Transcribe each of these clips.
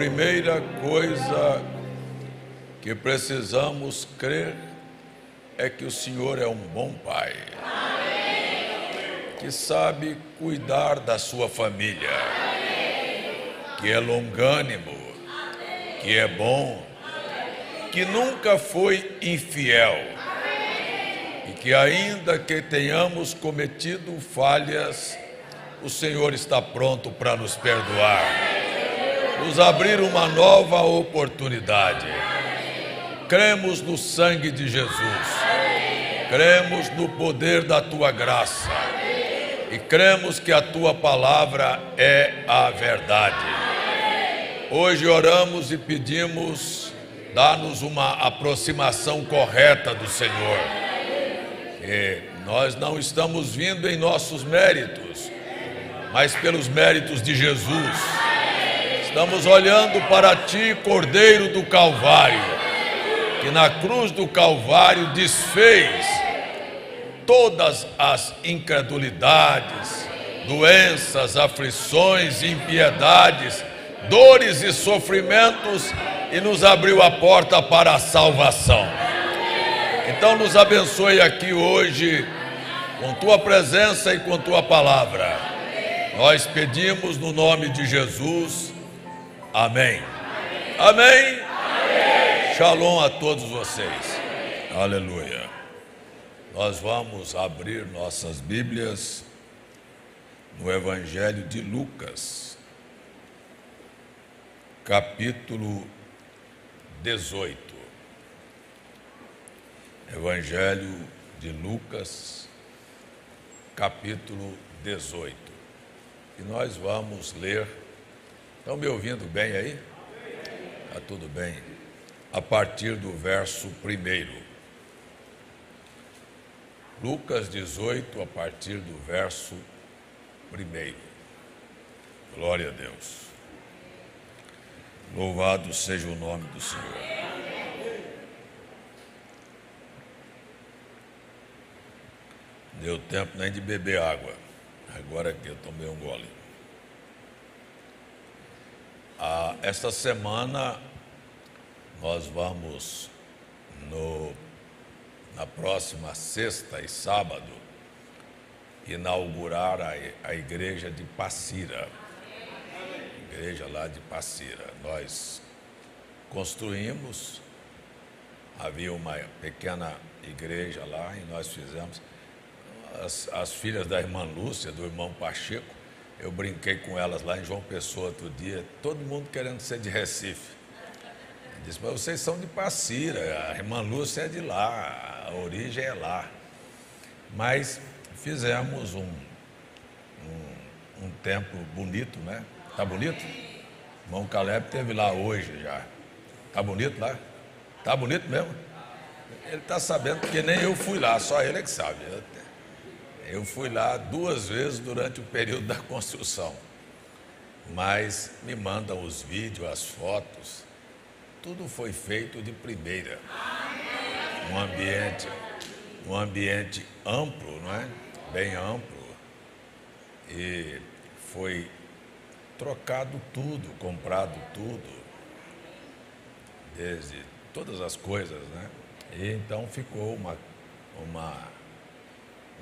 primeira coisa que precisamos crer é que o Senhor é um bom Pai, que sabe cuidar da sua família, que é longânimo, que é bom, que nunca foi infiel e que ainda que tenhamos cometido falhas, o Senhor está pronto para nos perdoar, nos abrir uma nova oportunidade. Cremos no sangue de Jesus, cremos no poder da Tua graça e cremos que a Tua palavra é a verdade. Hoje oramos e pedimos, dá-nos uma aproximação correta do Senhor. E nós não estamos vindo em nossos méritos, mas pelos méritos de Jesus. Estamos olhando para Ti, Cordeiro do Calvário, que na cruz do Calvário desfez todas as incredulidades, doenças, aflições, impiedades, dores e sofrimentos e nos abriu a porta para a salvação. Então nos abençoe aqui hoje com Tua presença e com Tua palavra. Nós pedimos no nome de Jesus. Amém. Amém. Shalom a todos vocês. Aleluia. Nós vamos abrir nossas Bíblias no Evangelho de Lucas, capítulo 18. Evangelho de Lucas, capítulo 18. E nós vamos ler. Estão me ouvindo bem aí? Está tudo bem? A partir do verso 1. Lucas 18, a partir do verso 1. Glória a Deus. Louvado seja o nome do Senhor. Deu tempo nem de beber água. Agora que eu tomei um gole. Esta semana nós vamos na próxima sexta e sábado inaugurar a igreja de Passira. Igreja lá de Passira. Nós construímos, havia uma pequena igreja lá e nós fizemos. As filhas da irmã Lúcia, do irmão Pacheco, eu brinquei com elas lá em João Pessoa outro dia, todo mundo querendo ser de Recife. Eu disse, mas vocês são de Passira, a irmã Lúcia é de lá, a origem é lá. Mas fizemos um templo bonito, né? Tá bonito? O irmão Caleb esteve lá hoje já. Tá bonito lá? Tá bonito mesmo? Ele está sabendo, porque nem eu fui lá, só ele é que sabe. Eu fui lá 2 vezes durante o período da construção, mas me mandam os vídeos, as fotos, tudo foi feito de primeira. Um ambiente amplo, não é? Bem amplo, e foi trocado tudo, comprado tudo, desde todas as coisas, né? E então ficou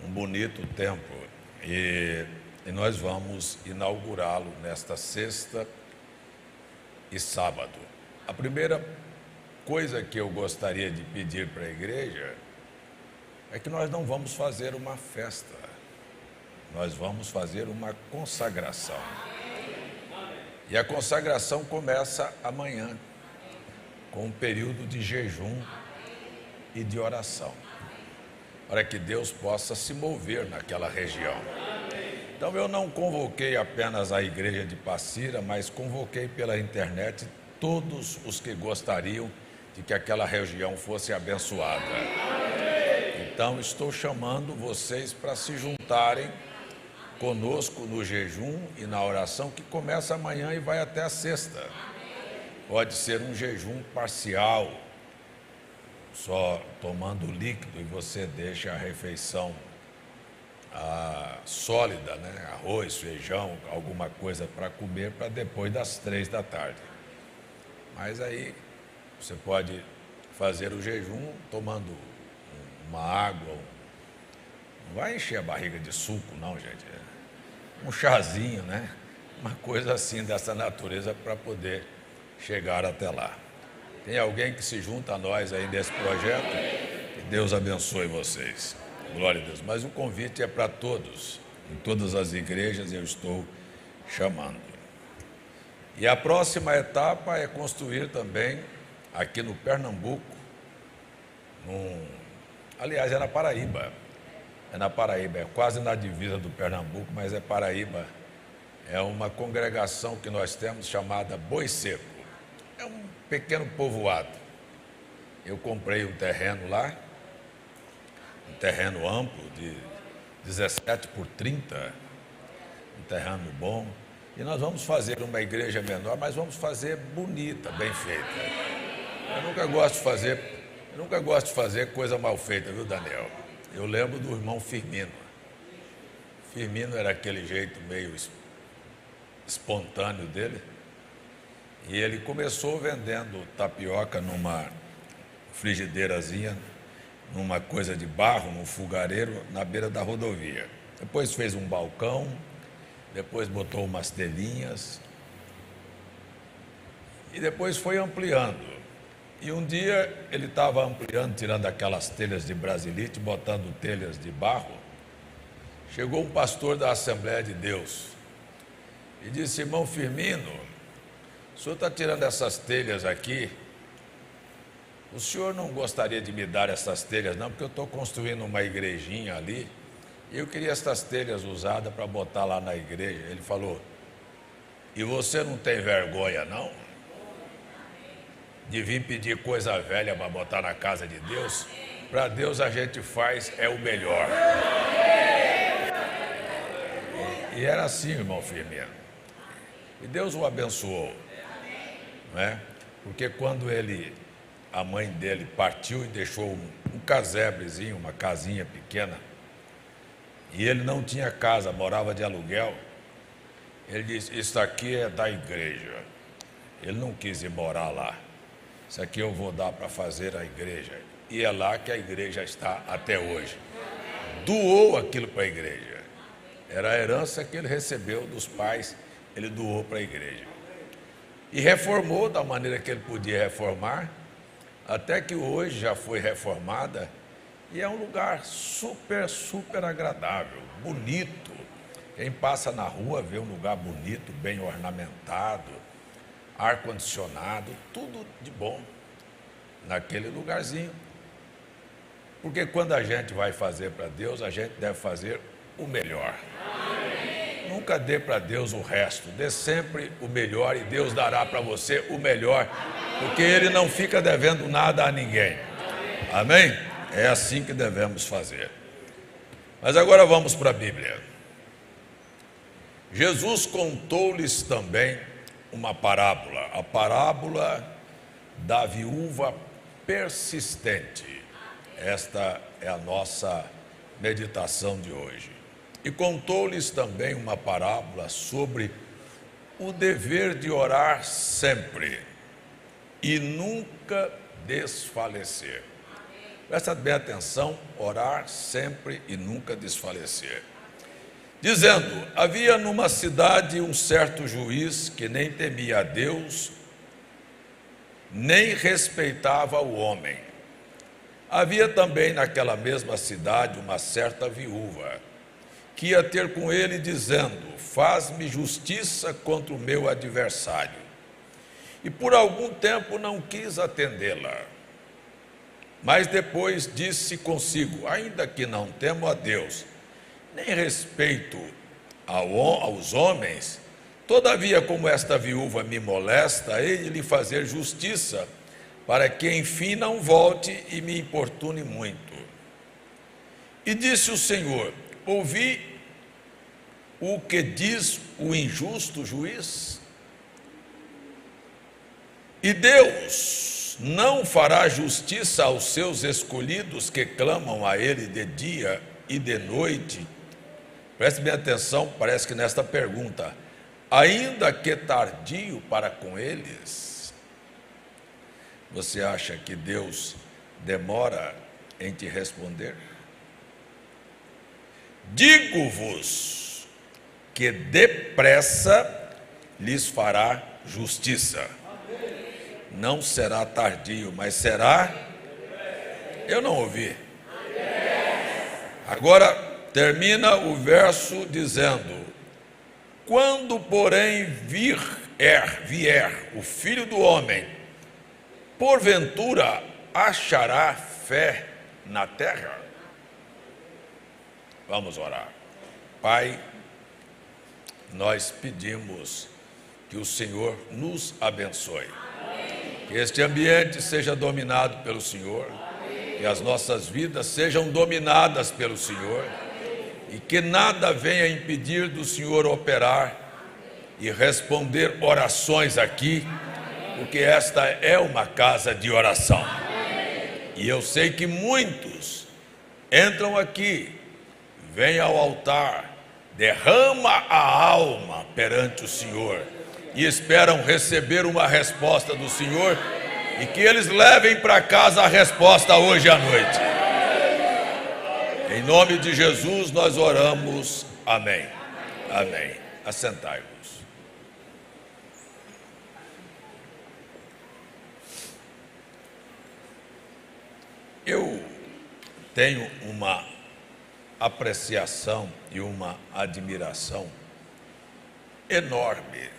um bonito templo e nós vamos inaugurá-lo nesta sexta e sábado. A primeira coisa que eu gostaria de pedir para a igreja é que nós não vamos fazer uma festa, nós vamos fazer uma consagração. E a consagração começa amanhã, com um período de jejum e de oração, para que Deus possa se mover naquela região. Então eu não convoquei apenas a igreja de Passira, mas convoquei pela internet todos os que gostariam de que aquela região fosse abençoada. Então estou chamando vocês para se juntarem conosco no jejum e na oração, que começa amanhã e vai até a sexta. Pode ser um jejum parcial, só tomando líquido, e você deixa a refeição sólida, né? Arroz, feijão, alguma coisa para comer para depois das 3 da tarde. Mas aí você pode fazer o jejum tomando uma água. Não vai encher a barriga de suco, não, gente. Um chazinho, né? Uma coisa assim dessa natureza para poder chegar até lá. Tem alguém que se junta a nós aí nesse projeto? Que Deus abençoe vocês. Glória a Deus. Mas o convite é para todos. Em todas as igrejas eu estou chamando. E a próxima etapa é construir também aqui no Pernambuco, aliás, é na Paraíba. É na Paraíba, é quase na divisa do Pernambuco, mas é Paraíba. É uma congregação que nós temos chamada Boi Seco. É um pequeno povoado. Eu comprei um terreno lá, um terreno amplo de 17 por 30, um terreno bom. E nós vamos fazer uma igreja menor, mas vamos fazer bonita, bem feita. Eu nunca gosto de fazer coisa mal feita, viu, Daniel? Eu lembro do irmão Firmino. Firmino era aquele jeito meio espontâneo dele. E ele começou vendendo tapioca numa frigideirazinha, numa coisa de barro, num fogareiro, na beira da rodovia. Depois fez um balcão, depois botou umas telhinhas e depois foi ampliando. E um dia ele estava ampliando, tirando aquelas telhas de brasilite, botando telhas de barro. Chegou um pastor da Assembleia de Deus e disse: irmão Firmino, o senhor está tirando essas telhas aqui, o senhor não gostaria de me dar essas telhas não, porque eu estou construindo uma igrejinha ali, e eu queria essas telhas usadas para botar lá na igreja. Ele falou: e você não tem vergonha não? De vir pedir coisa velha para botar na casa de Deus? Para Deus a gente faz o melhor. E era assim, irmão Firmino. E Deus o abençoou, não é? Porque quando a mãe dele partiu e deixou um casebrezinho, uma casinha pequena, e ele não tinha casa, morava de aluguel, ele disse: isso aqui é da igreja. Ele não quis ir morar lá. Isso aqui eu vou dar para fazer a igreja. E é lá que a igreja está até hoje. Doou aquilo para a igreja. Era a herança que ele recebeu dos pais, ele doou para a igreja. E reformou da maneira que ele podia reformar, até que hoje já foi reformada, e é um lugar super, super agradável, bonito. Quem passa na rua vê um lugar bonito, bem ornamentado, ar-condicionado, tudo de bom naquele lugarzinho. Porque quando a gente vai fazer para Deus, a gente deve fazer o melhor. Nunca dê para Deus o resto, dê sempre o melhor e Deus dará para você o melhor, porque Ele não fica devendo nada a ninguém. Amém? É assim que devemos fazer. Mas agora vamos para a Bíblia. Jesus contou-lhes também uma parábola, a parábola da viúva persistente. Esta é a nossa meditação de hoje. E contou-lhes também uma parábola sobre o dever de orar sempre e nunca desfalecer. Presta bem atenção, orar sempre e nunca desfalecer. Dizendo: havia numa cidade um certo juiz que nem temia a Deus, nem respeitava o homem. Havia também naquela mesma cidade uma certa viúva, que ia ter com ele dizendo: faz-me justiça contra o meu adversário. E por algum tempo não quis atendê-la. Mas depois disse consigo: ainda que não temo a Deus, nem respeito aos homens, todavia, como esta viúva me molesta, hei de lhe fazer justiça, para que enfim não volte e me importune muito. E disse o Senhor: ouvi o que diz o injusto juiz? E Deus não fará justiça aos seus escolhidos que clamam a Ele de dia e de noite? Preste bem atenção, parece que nesta pergunta: ainda que tardio para com eles? Você acha que Deus demora em te responder? Digo-vos que depressa lhes fará justiça. Não será tardio, mas será... Eu não ouvi. Agora termina o verso dizendo: quando, porém, vier o Filho do Homem, porventura achará fé na terra? Vamos orar. Pai, nós pedimos que o Senhor nos abençoe. Que este ambiente seja dominado pelo Senhor, que as nossas vidas sejam dominadas pelo Senhor, e que nada venha impedir do Senhor operar e responder orações aqui, porque esta é uma casa de oração. E eu sei que muitos entram aqui, vêm ao altar, derrama a alma perante o Senhor e esperam receber uma resposta do Senhor, e que eles levem para casa a resposta hoje à noite. Em nome de Jesus nós oramos. Amém. Amém. Assentai-vos. Eu tenho uma apreciação e uma admiração enorme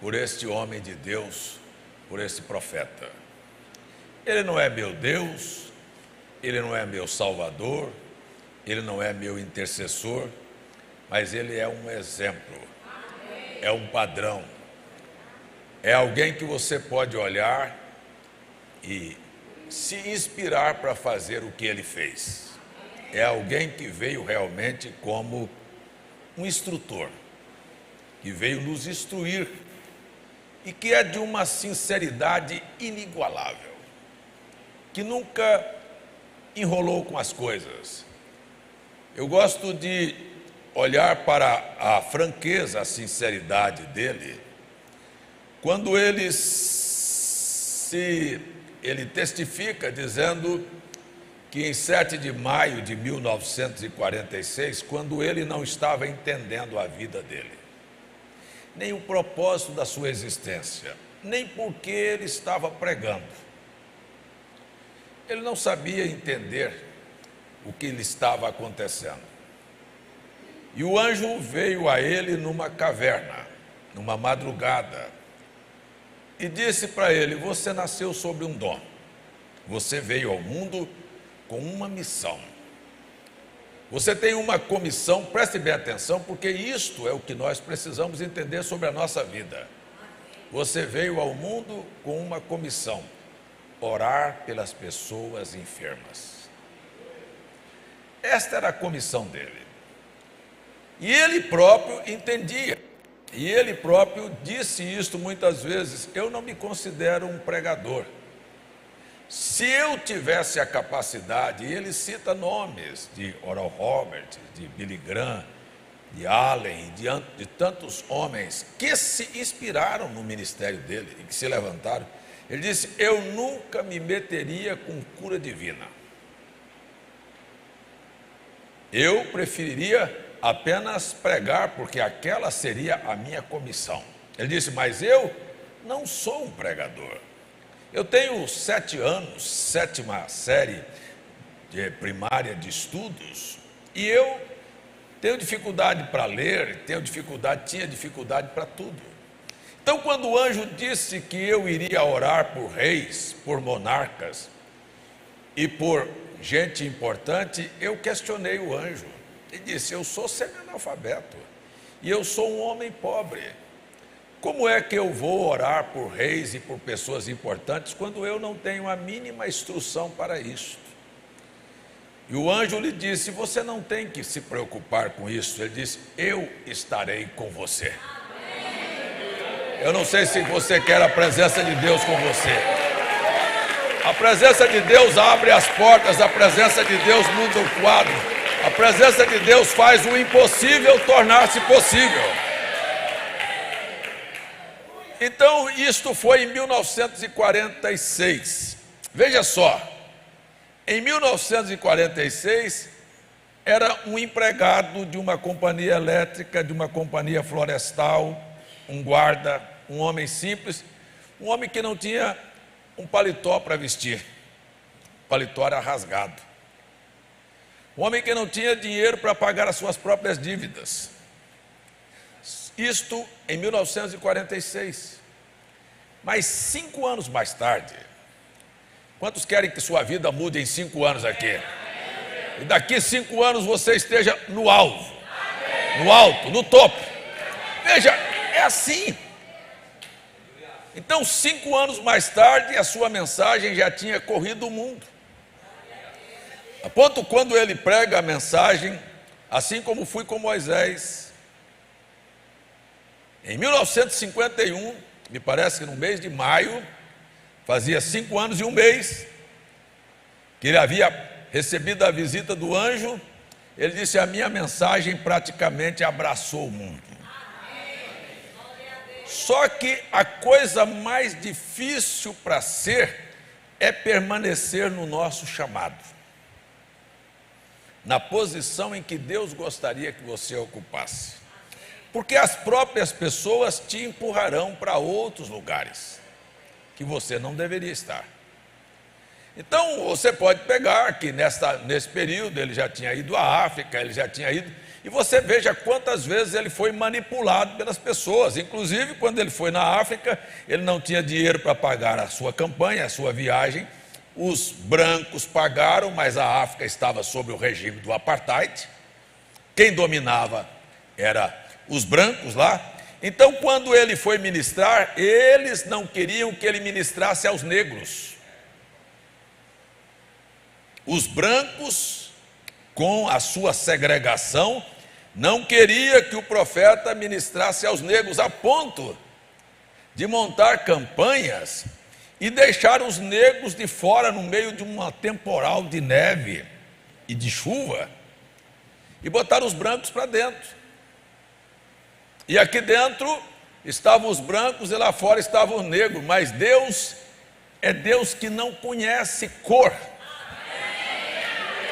por este homem de Deus, por este profeta. Ele não é meu Deus, ele não é meu Salvador, ele não é meu intercessor, mas ele é um exemplo, é um padrão, é alguém que você pode olhar e se inspirar para fazer o que ele fez. É alguém que veio realmente como um instrutor, que veio nos instruir e que é de uma sinceridade inigualável, que nunca enrolou com as coisas. Eu gosto de olhar para a franqueza, a sinceridade dele, quando ele testifica dizendo que em 7 de maio de 1946, quando ele não estava entendendo a vida dele, nem o propósito da sua existência, nem por que ele estava pregando, ele não sabia entender o que lhe estava acontecendo. E o anjo veio a ele numa caverna, numa madrugada, e disse para ele: você nasceu sob um dom, você veio ao mundo com uma missão, você tem uma comissão. Preste bem atenção, porque isto é o que nós precisamos entender sobre a nossa vida. Você veio ao mundo com uma comissão: orar pelas pessoas enfermas. Esta era a comissão dele. E ele próprio entendia. E ele próprio disse isto muitas vezes: eu não me considero um pregador. Se eu tivesse a capacidade, e ele cita nomes de Oral Roberts, de Billy Graham, de Allen, de tantos homens que se inspiraram no ministério dele e que se levantaram. Ele disse: eu nunca me meteria com cura divina. Eu preferiria apenas pregar, porque aquela seria a minha comissão. Ele disse: mas eu não sou um pregador. Eu tenho 7 anos, 7ª série de primária de estudos, e eu tenho dificuldade para ler, tinha dificuldade para tudo. Então, quando o anjo disse que eu iria orar por reis, por monarcas e por gente importante, eu questionei o anjo e disse: eu sou semi-analfabeto e eu sou um homem pobre. Como é que eu vou orar por reis e por pessoas importantes quando eu não tenho a mínima instrução para isso? E o anjo lhe disse: você não tem que se preocupar com isso. Ele disse: eu estarei com você. Eu não sei se você quer a presença de Deus com você. A presença de Deus abre as portas, a presença de Deus muda o quadro, a presença de Deus faz o impossível tornar-se possível. Então, isto foi em 1946. Veja só, em 1946, era um empregado de uma companhia elétrica, de uma companhia florestal, um guarda, um homem simples, um homem que não tinha um paletó para vestir, o paletó era rasgado. Um homem que não tinha dinheiro para pagar as suas próprias dívidas. Isto em 1946. Mas 5 anos mais tarde, quantos querem que sua vida mude em 5 anos aqui? E daqui 5 anos você esteja no alvo, no alto, no topo. Veja, é assim. Então, 5 anos mais tarde, a sua mensagem já tinha corrido o mundo. A ponto quando ele prega a mensagem, assim como fui com Moisés, em 1951, me parece que no mês de maio, fazia 5 anos e 1 mês, que ele havia recebido a visita do anjo, ele disse: a minha mensagem praticamente abraçou o mundo. Só que a coisa mais difícil para ser é permanecer no nosso chamado, na posição em que Deus gostaria que você ocupasse. Porque as próprias pessoas te empurrarão para outros lugares que você não deveria estar. Então, você pode pegar que nesse período ele já tinha ido à África, ele já tinha ido, e você veja quantas vezes ele foi manipulado pelas pessoas. Inclusive, quando ele foi na África, ele não tinha dinheiro para pagar a sua campanha, a sua viagem. Os brancos pagaram, mas a África estava sob o regime do apartheid. Quem dominava era os brancos lá. Então, quando ele foi ministrar, eles não queriam que ele ministrasse aos negros. Os brancos, com a sua segregação, não queria que o profeta ministrasse aos negros, a ponto de montar campanhas e deixar os negros de fora no meio de uma temporal de neve e de chuva, e botar os brancos para dentro. E aqui dentro estavam os brancos e lá fora estavam os negros, mas Deus é Deus que não conhece cor,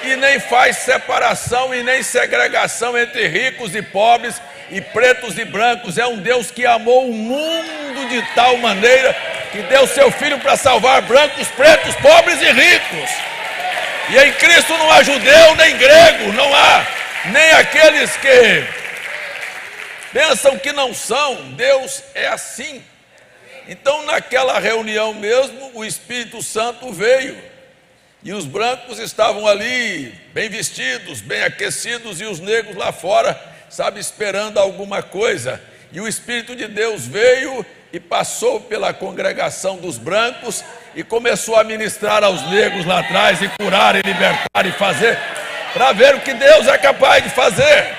e nem faz separação e nem segregação entre ricos e pobres, e pretos e brancos. É um Deus que amou o mundo de tal maneira que deu seu Filho para salvar brancos, pretos, pobres e ricos. E em Cristo não há judeu nem grego, não há nem aqueles que pensam que não são. Deus é assim. Então, naquela reunião mesmo, o Espírito Santo veio. E os brancos estavam ali, bem vestidos, bem aquecidos, e os negros lá fora, sabe, esperando alguma coisa. E o Espírito de Deus veio e passou pela congregação dos brancos e começou a ministrar aos negros lá atrás, e curar, e libertar, e fazer, para ver o que Deus é capaz de fazer.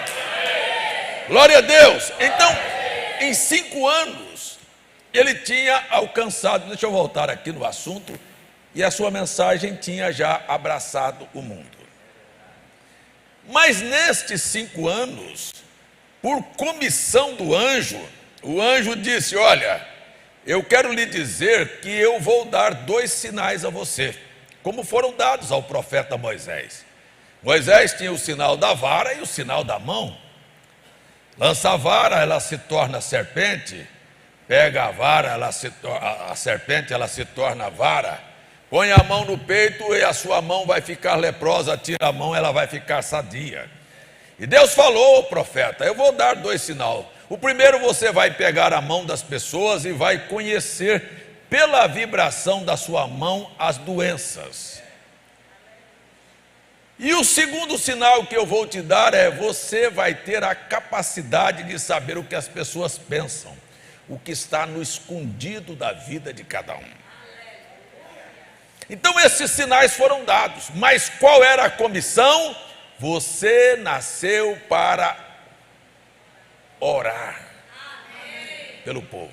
Glória a Deus. Então, em 5 anos, ele tinha alcançado, deixa eu voltar aqui no assunto, e a sua mensagem tinha já abraçado o mundo. Mas nestes 5 anos, por comissão do anjo, o anjo disse: olha, eu quero lhe dizer que eu vou dar 2 sinais a você, como foram dados ao profeta Moisés. Moisés tinha o sinal da vara e o sinal da mão. Lança a vara, ela se torna serpente. Pega a vara, a serpente, ela se torna vara. Põe a mão no peito e a sua mão vai ficar leprosa. Tira a mão, ela vai ficar sadia. E Deus falou ao profeta: eu vou dar 2 sinais. O primeiro, você vai pegar a mão das pessoas e vai conhecer pela vibração da sua mão as doenças. E o segundo sinal que eu vou te dar é: você vai ter a capacidade de saber o que as pessoas pensam, o que está no escondido da vida de cada um. Então esses sinais foram dados, mas qual era a comissão? Você nasceu para orar pelo povo.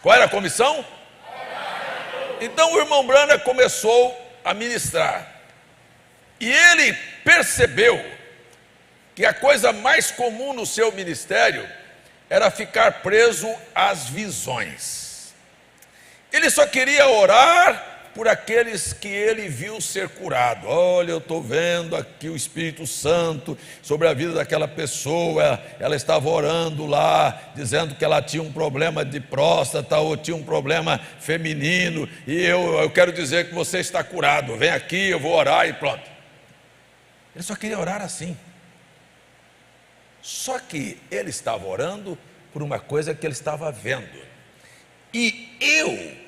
Qual era a comissão? Então o irmão Branham começou a ministrar, e ele percebeu que a coisa mais comum no seu ministério era ficar preso às visões. Ele só queria orar por aqueles que ele viu ser curado. Olha, eu estou vendo aqui o Espírito Santo sobre a vida daquela pessoa, ela estava orando lá, dizendo que ela tinha um problema de próstata ou tinha um problema feminino, e eu quero dizer que você está curado, vem aqui, eu vou orar e pronto. Ele só queria orar assim. Só que ele estava orando por uma coisa que ele estava vendo. E eu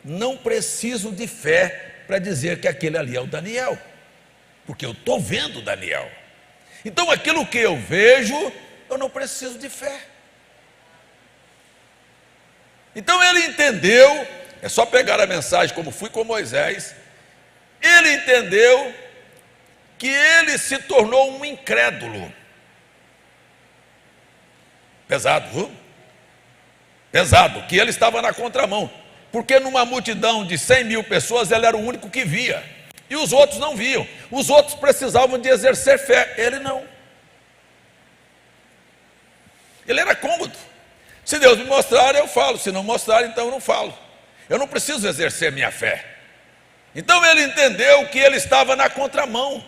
não preciso de fé para dizer que aquele ali é o Daniel, porque eu estou vendo o Daniel. Então aquilo que eu vejo, eu não preciso de fé. Então ele entendeu, é só pegar a mensagem como fui com Moisés, ele entendeu que ele se tornou um incrédulo. Pesado, viu? Pesado, que ele estava na contramão. Porque numa multidão de 100 mil pessoas, ele era o único que via. E os outros não viam. Os outros precisavam de exercer fé, ele não. Ele era cômodo. Se Deus me mostrar, eu falo. Se não mostrar, então eu não falo. Eu não preciso exercer minha fé. Então ele entendeu que ele estava na contramão.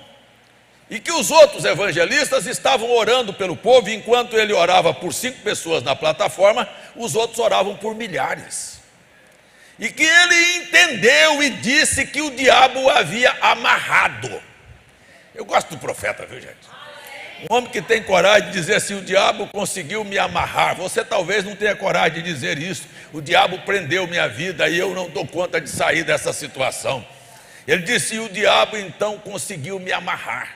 E que os outros evangelistas estavam orando pelo povo, e enquanto ele orava por 5 pessoas na plataforma, os outros oravam por milhares. E que ele entendeu e disse que o diabo o havia amarrado. Eu gosto do profeta, viu, gente? Um homem que tem coragem de dizer assim: o diabo conseguiu me amarrar. Você talvez não tenha coragem de dizer isso. O diabo prendeu minha vida e eu não dou conta de sair dessa situação. Ele disse: e o diabo então conseguiu me amarrar.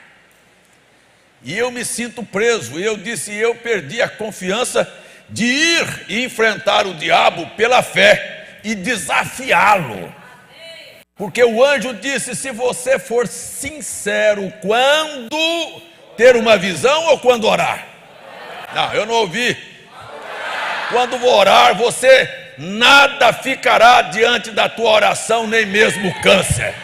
E eu me sinto preso. E eu disse: eu perdi a confiança de ir e enfrentar o diabo pela fé e desafiá-lo. Porque o anjo disse: se você for sincero, quando ter uma visão ou quando orar? Não, eu não ouvi. Quando vou orar, você nada ficará diante da tua oração, nem mesmo câncer.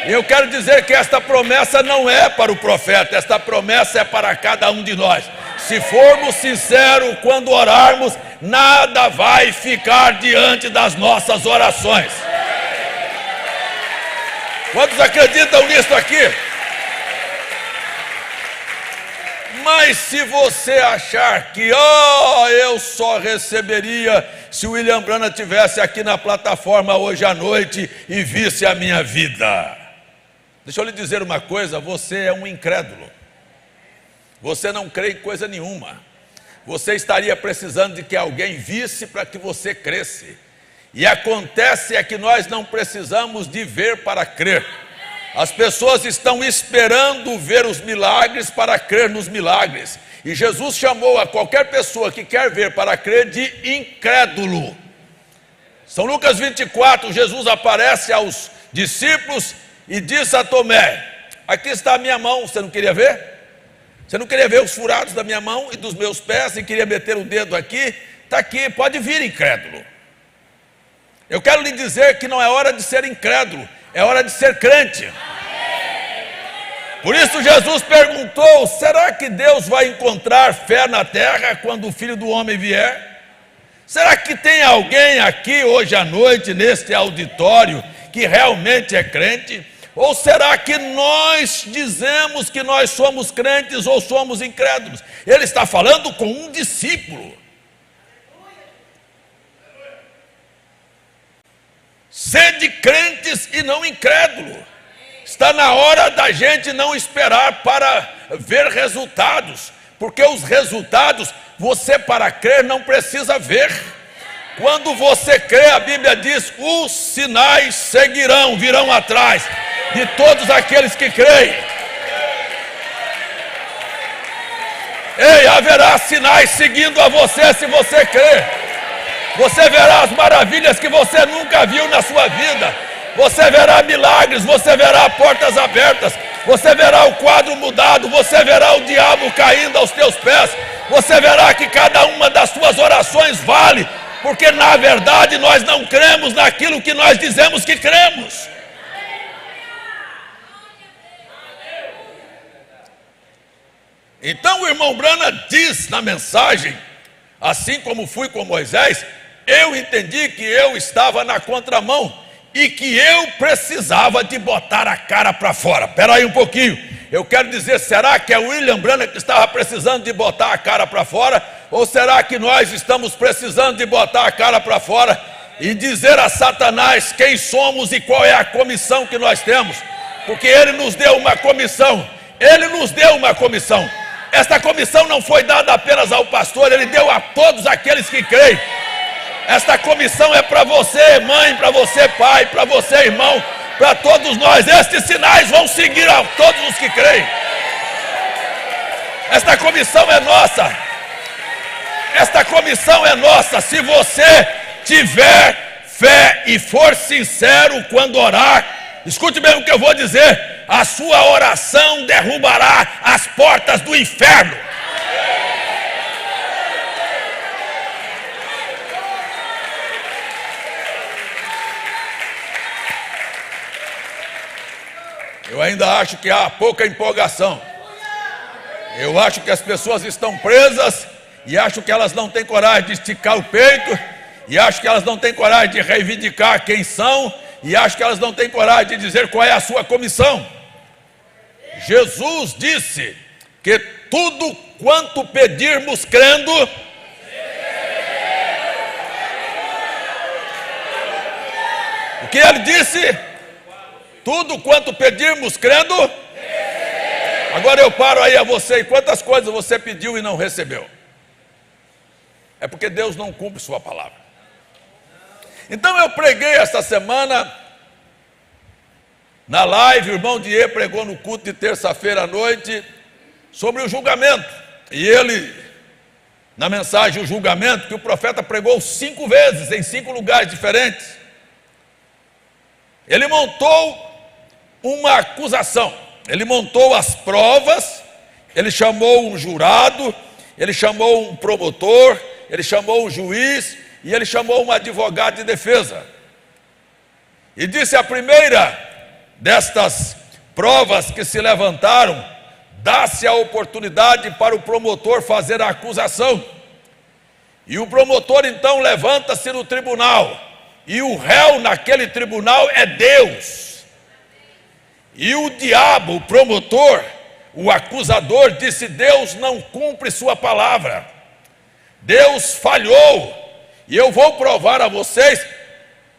Eu quero dizer que esta promessa não é para o profeta, esta promessa é para cada um de nós. Se formos sinceros quando orarmos, nada vai ficar diante das nossas orações. Quantos acreditam nisso aqui? Mas se você achar que eu só receberia se o William Branham estivesse aqui na plataforma hoje à noite e visse a minha vida, deixa eu lhe dizer uma coisa: você é um incrédulo. Você não crê em coisa nenhuma. Você estaria precisando de que alguém visse para que você cresce. E acontece é que nós não precisamos de ver para crer. As pessoas estão esperando ver os milagres para crer nos milagres. E Jesus chamou a qualquer pessoa que quer ver para crer de incrédulo. São Lucas 24, Jesus aparece aos discípulos e diz a Tomé: aqui está a minha mão, você não queria ver? Você não queria ver os furados da minha mão e dos meus pés e queria meter o dedo aqui? Está aqui, pode vir, incrédulo. Eu quero lhe dizer que não é hora de ser incrédulo, é hora de ser crente. Por isso Jesus perguntou: será que Deus vai encontrar fé na terra quando o Filho do Homem vier? Será que tem alguém aqui hoje à noite, neste auditório, que realmente é crente? Ou será que nós dizemos que nós somos crentes ou somos incrédulos? Ele está falando com um discípulo. Sede crentes e não incrédulo. Está na hora da gente não esperar para ver resultados, porque os resultados você, para crer, não precisa ver. Quando você crê, a Bíblia diz: os sinais seguirão, virão atrás de todos aqueles que creem. Ei, haverá sinais seguindo a você se você crer. Você verá as maravilhas que você nunca viu na sua vida. Você verá milagres, você verá portas abertas, você verá o quadro mudado, você verá o diabo caindo aos teus pés. Você verá que cada uma das suas orações vale, porque na verdade nós não cremos naquilo que nós dizemos que cremos. Então o irmão Branham diz na mensagem: assim como fui com Moisés, eu entendi que eu estava na contramão e que eu precisava de botar a cara para fora. Espera aí um pouquinho, eu quero dizer, será que é o William Branham que estava precisando de botar a cara para fora? Ou será que nós estamos precisando de botar a cara para fora e dizer a Satanás quem somos e qual é a comissão que nós temos? Porque ele nos deu uma comissão, ele nos deu uma comissão. Esta comissão não foi dada apenas ao pastor, ele deu a todos aqueles que creem. Esta comissão é para você, mãe, para você, pai, para você, irmão, para todos nós. Estes sinais vão seguir a todos os que creem. Esta comissão é nossa. Esta comissão é nossa. Se você tiver fé e for sincero quando orar, escute bem o que eu vou dizer: a sua oração derrubará as portas do inferno. Eu ainda acho que há pouca empolgação. Eu acho que as pessoas estão presas e acho que elas não têm coragem de esticar o peito, e acho que elas não têm coragem de reivindicar quem são, e acho que elas não têm coragem de dizer qual é a sua comissão. Jesus disse que tudo quanto pedirmos crendo, o que ele disse? Tudo quanto pedirmos crendo. Agora eu paro aí a você, e quantas coisas você pediu e não recebeu? É porque Deus não cumpre sua palavra. Então eu preguei esta semana na live, o irmão Diê pregou no culto de terça-feira à noite sobre o julgamento. E ele, na mensagem o julgamento, que o profeta pregou 5 vezes, em 5 lugares diferentes, ele montou uma acusação, ele montou as provas, ele chamou um jurado, ele chamou um promotor, ele chamou um juiz e ele chamou um advogado de defesa. E disse: a primeira destas provas que se levantaram, dá-se a oportunidade para o promotor fazer a acusação. E o promotor então levanta-se no tribunal, e o réu naquele tribunal é Deus. E o diabo, o promotor, o acusador, disse: Deus não cumpre sua palavra, Deus falhou, e eu vou provar a vocês,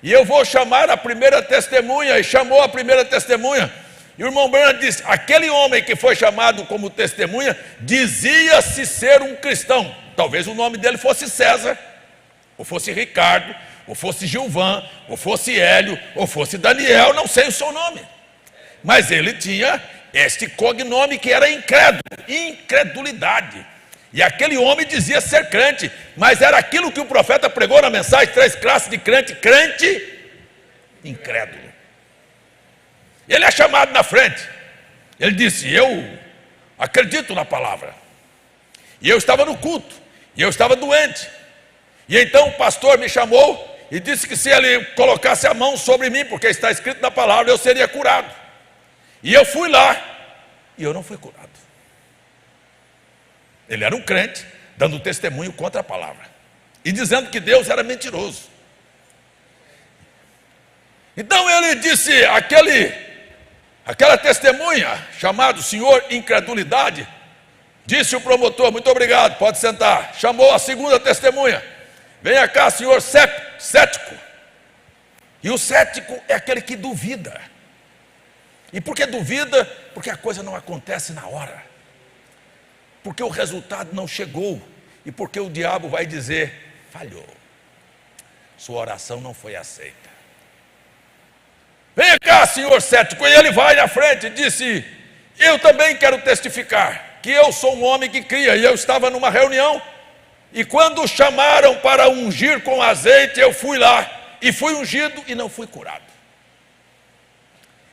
e eu vou chamar a primeira testemunha. E chamou a primeira testemunha, e o irmão Branham disse: aquele homem que foi chamado como testemunha dizia-se ser um cristão. Talvez o nome dele fosse César, ou fosse Ricardo, ou fosse Gilvan, ou fosse Hélio, ou fosse Daniel, não sei o seu nome. Mas ele tinha este cognome que era incrédulo, incredulidade. E aquele homem dizia ser crente, mas era aquilo que o profeta pregou na mensagem: 3 classes de crente: crente, incrédulo. Ele é chamado na frente. Ele disse: eu acredito na palavra. E eu estava no culto, e eu estava doente. E então o pastor me chamou e disse que se ele colocasse a mão sobre mim, porque está escrito na palavra, eu seria curado. E eu fui lá, e eu não fui curado. Ele era um crente, dando testemunho contra a palavra, e dizendo que Deus era mentiroso. Então ele disse, aquela testemunha, chamado senhor incredulidade, disse o promotor: muito obrigado, pode sentar. Chamou a segunda testemunha: venha cá, senhor cético. E o cético é aquele que duvida. E por que duvida? Porque a coisa não acontece na hora, porque o resultado não chegou, e porque o diabo vai dizer: falhou, sua oração não foi aceita. Venha cá, senhor cético. E ele vai na frente e disse: eu também quero testificar que eu sou um homem que cria. E eu estava numa reunião, e quando chamaram para ungir com azeite, eu fui lá, e fui ungido e não fui curado.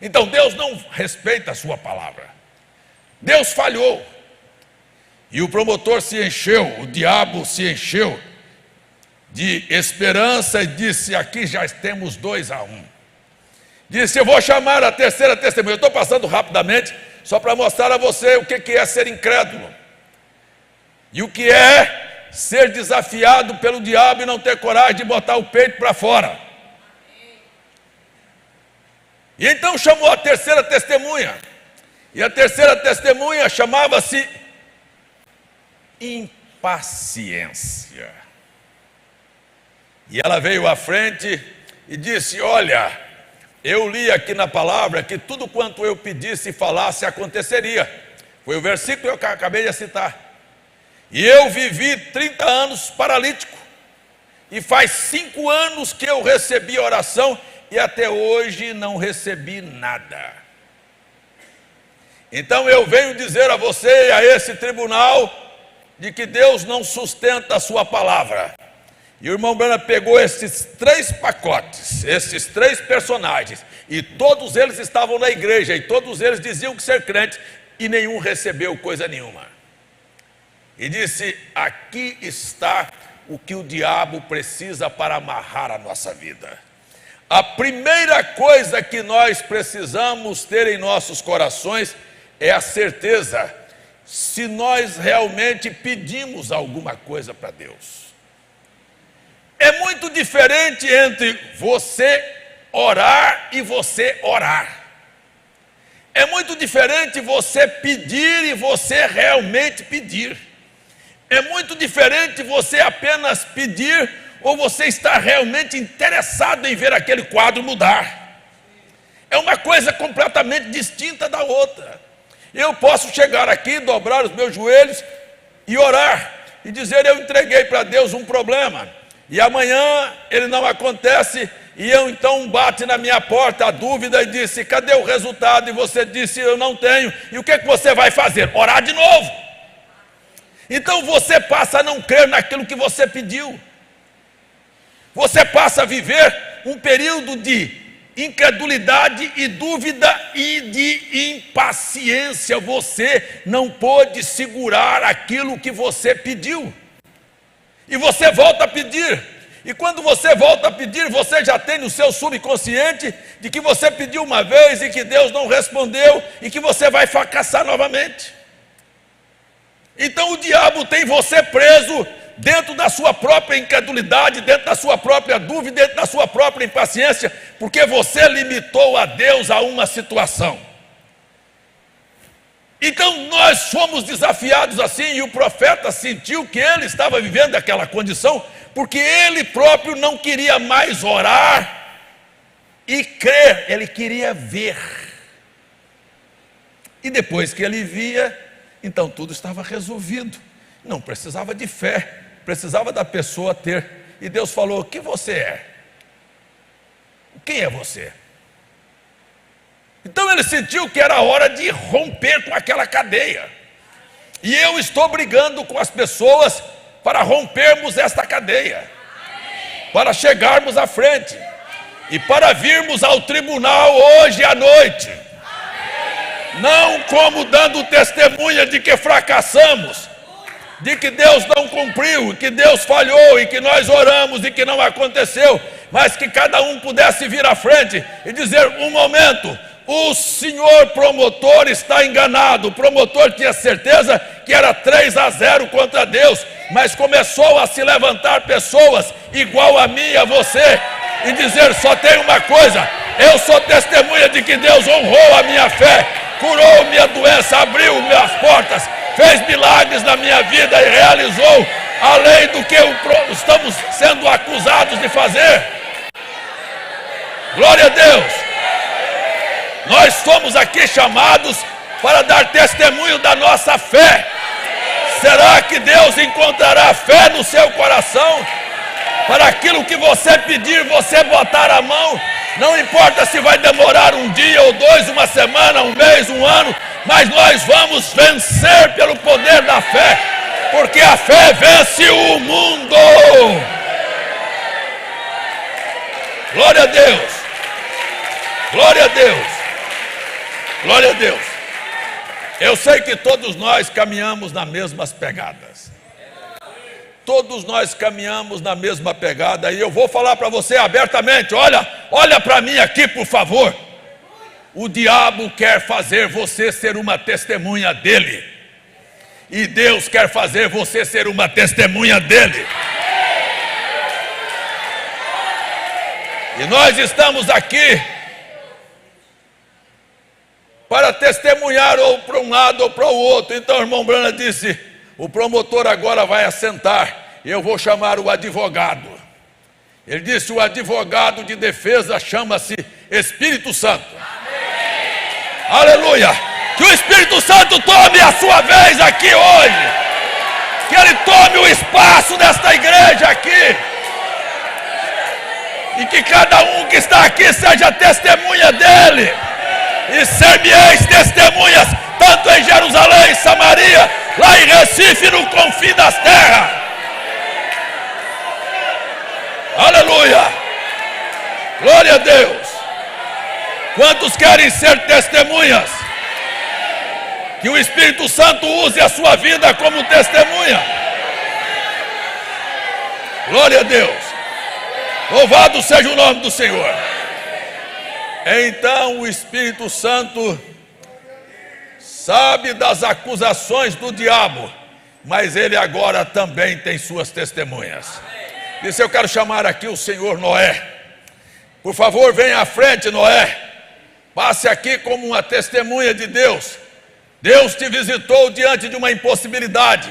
Então Deus não respeita a sua palavra, Deus falhou. E o promotor se encheu, o diabo se encheu de esperança e disse: aqui já temos 2-1. Disse: eu vou chamar a terceira testemunha. Eu estou passando rapidamente, só para mostrar a você o que é ser incrédulo, e o que é ser desafiado pelo diabo e não ter coragem de botar o peito para fora. E então chamou a terceira testemunha. E a terceira testemunha chamava-se impaciência. E ela veio à frente e disse: olha, eu li aqui na palavra que tudo quanto eu pedisse e falasse aconteceria. Foi o versículo que eu acabei de citar. E eu vivi 30 anos paralítico. E faz 5 anos que eu recebi oração e até hoje não recebi nada. Então eu venho dizer a você e a esse tribunal de que Deus não sustenta a sua palavra. E o irmão Branham pegou esses 3 pacotes, esses 3 personagens, e todos eles estavam na igreja, e todos eles diziam que ser crente, e nenhum recebeu coisa nenhuma. E disse: aqui está o que o diabo precisa para amarrar a nossa vida. A primeira coisa que nós precisamos ter em nossos corações é a certeza se nós realmente pedimos alguma coisa para Deus. É muito diferente entre você orar e você orar. É muito diferente você pedir e você realmente pedir. É muito diferente você apenas pedir ou você estar realmente interessado em ver aquele quadro mudar. É uma coisa completamente distinta da outra. Eu posso chegar aqui, dobrar os meus joelhos e orar e dizer: eu entreguei para Deus um problema e amanhã ele não acontece, e eu então bate na minha porta a dúvida e disse: cadê o resultado? E você disse: eu não tenho. E o que você vai fazer? Orar de novo. Então você passa a não crer naquilo que você pediu. Você passa a viver um período de incredulidade e dúvida e de impaciência. Você não pôde segurar aquilo que você pediu. E você volta a pedir. E quando você volta a pedir, você já tem no seu subconsciente de que você pediu uma vez e que Deus não respondeu e que você vai fracassar novamente. Então o diabo tem você preso dentro da sua própria incredulidade, dentro da sua própria dúvida, dentro da sua própria impaciência, porque você limitou a Deus a uma situação. Então nós fomos desafiados assim, e o profeta sentiu que ele estava vivendo aquela condição, porque ele próprio não queria mais orar e crer, ele queria ver. E depois que ele via, então tudo estava resolvido. Não precisava de fé, precisava da pessoa ter. E Deus falou: o que você é? Quem é você? Então ele sentiu que era hora de romper com aquela cadeia. E eu estou brigando com as pessoas para rompermos esta cadeia, para chegarmos à frente e para virmos ao tribunal hoje à noite, não como dando testemunha de que fracassamos, de que Deus não cumpriu, que Deus falhou e que nós oramos e que não aconteceu, mas que cada um pudesse vir à frente e dizer: um momento, o senhor promotor está enganado. O promotor tinha certeza que era 3-0 contra Deus, mas começou a se levantar pessoas igual a mim e a você e dizer: só tem uma coisa, eu sou testemunha de que Deus honrou a minha fé, curou minha doença, abriu minhas portas, fez milagres na minha vida e realizou além do que estamos sendo acusados de fazer. Glória a Deus. Nós somos aqui chamados para dar testemunho da nossa fé. Será que Deus encontrará fé no seu coração para aquilo que você pedir, você botar a mão? Não importa se vai demorar um dia ou 2, uma semana, um mês, um ano, mas nós vamos vencer pelo poder da fé, porque a fé vence o mundo. Glória a Deus. Glória a Deus. Glória a Deus. Eu sei que todos nós caminhamos nas mesmas pegadas. Todos nós caminhamos na mesma pegada. E eu vou falar para você abertamente: olha para mim aqui, por favor. O diabo quer fazer você ser uma testemunha dele. e Deus quer fazer você ser uma testemunha dele. E nós estamos aqui para testemunhar ou para um lado ou para o outro. Então o irmão Brana disse, o promotor agora vai assentar, e eu vou chamar o advogado. Ele disse, o advogado de defesa chama-se Espírito Santo. Amém. Aleluia! Que o Espírito Santo tome a sua vez aqui hoje. Que ele tome o espaço desta igreja aqui. E que cada um que está aqui seja testemunha dele. E ser-me-eis testemunhas, tanto em Jerusalém, Samaria, lá em Recife, no confim das terras. Aleluia! Glória a Deus! Quantos querem ser testemunhas? Que o Espírito Santo use a sua vida como testemunha. Glória a Deus! Louvado seja o nome do Senhor. Então o Espírito Santo sabe das acusações do diabo, mas ele agora também tem suas testemunhas. Disse, eu quero chamar aqui o senhor Noé. Por favor, venha à frente, Noé. Passe aqui como uma testemunha de Deus. Deus te visitou diante de uma impossibilidade.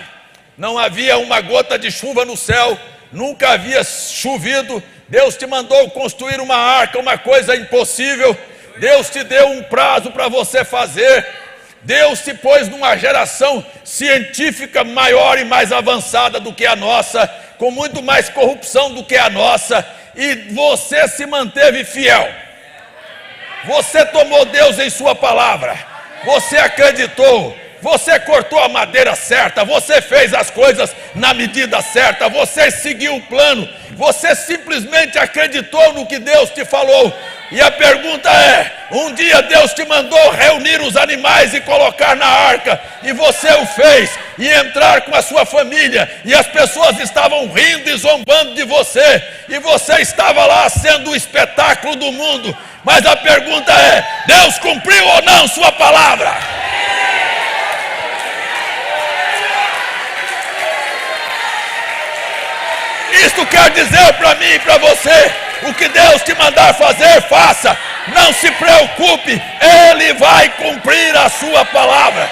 Não havia uma gota de chuva no céu, nunca havia chovido. Deus te mandou construir uma arca, uma coisa impossível. Deus te deu um prazo para você fazer. Deus te pôs numa geração científica maior e mais avançada do que a nossa, com muito mais corrupção do que a nossa, e você se manteve fiel. Você tomou Deus em sua palavra, você acreditou, você cortou a madeira certa, você fez as coisas na medida certa, você seguiu o plano, você simplesmente acreditou no que Deus te falou. E a pergunta é, um dia Deus te mandou reunir os animais e colocar na arca, e você o fez, e entrar com a sua família, e as pessoas estavam rindo e zombando de você, e você estava lá sendo o espetáculo do mundo. Mas a pergunta é, Deus cumpriu ou não sua palavra? Isto quer dizer para mim e para você, o que Deus te mandar fazer, faça. Não se preocupe, Ele vai cumprir a sua palavra.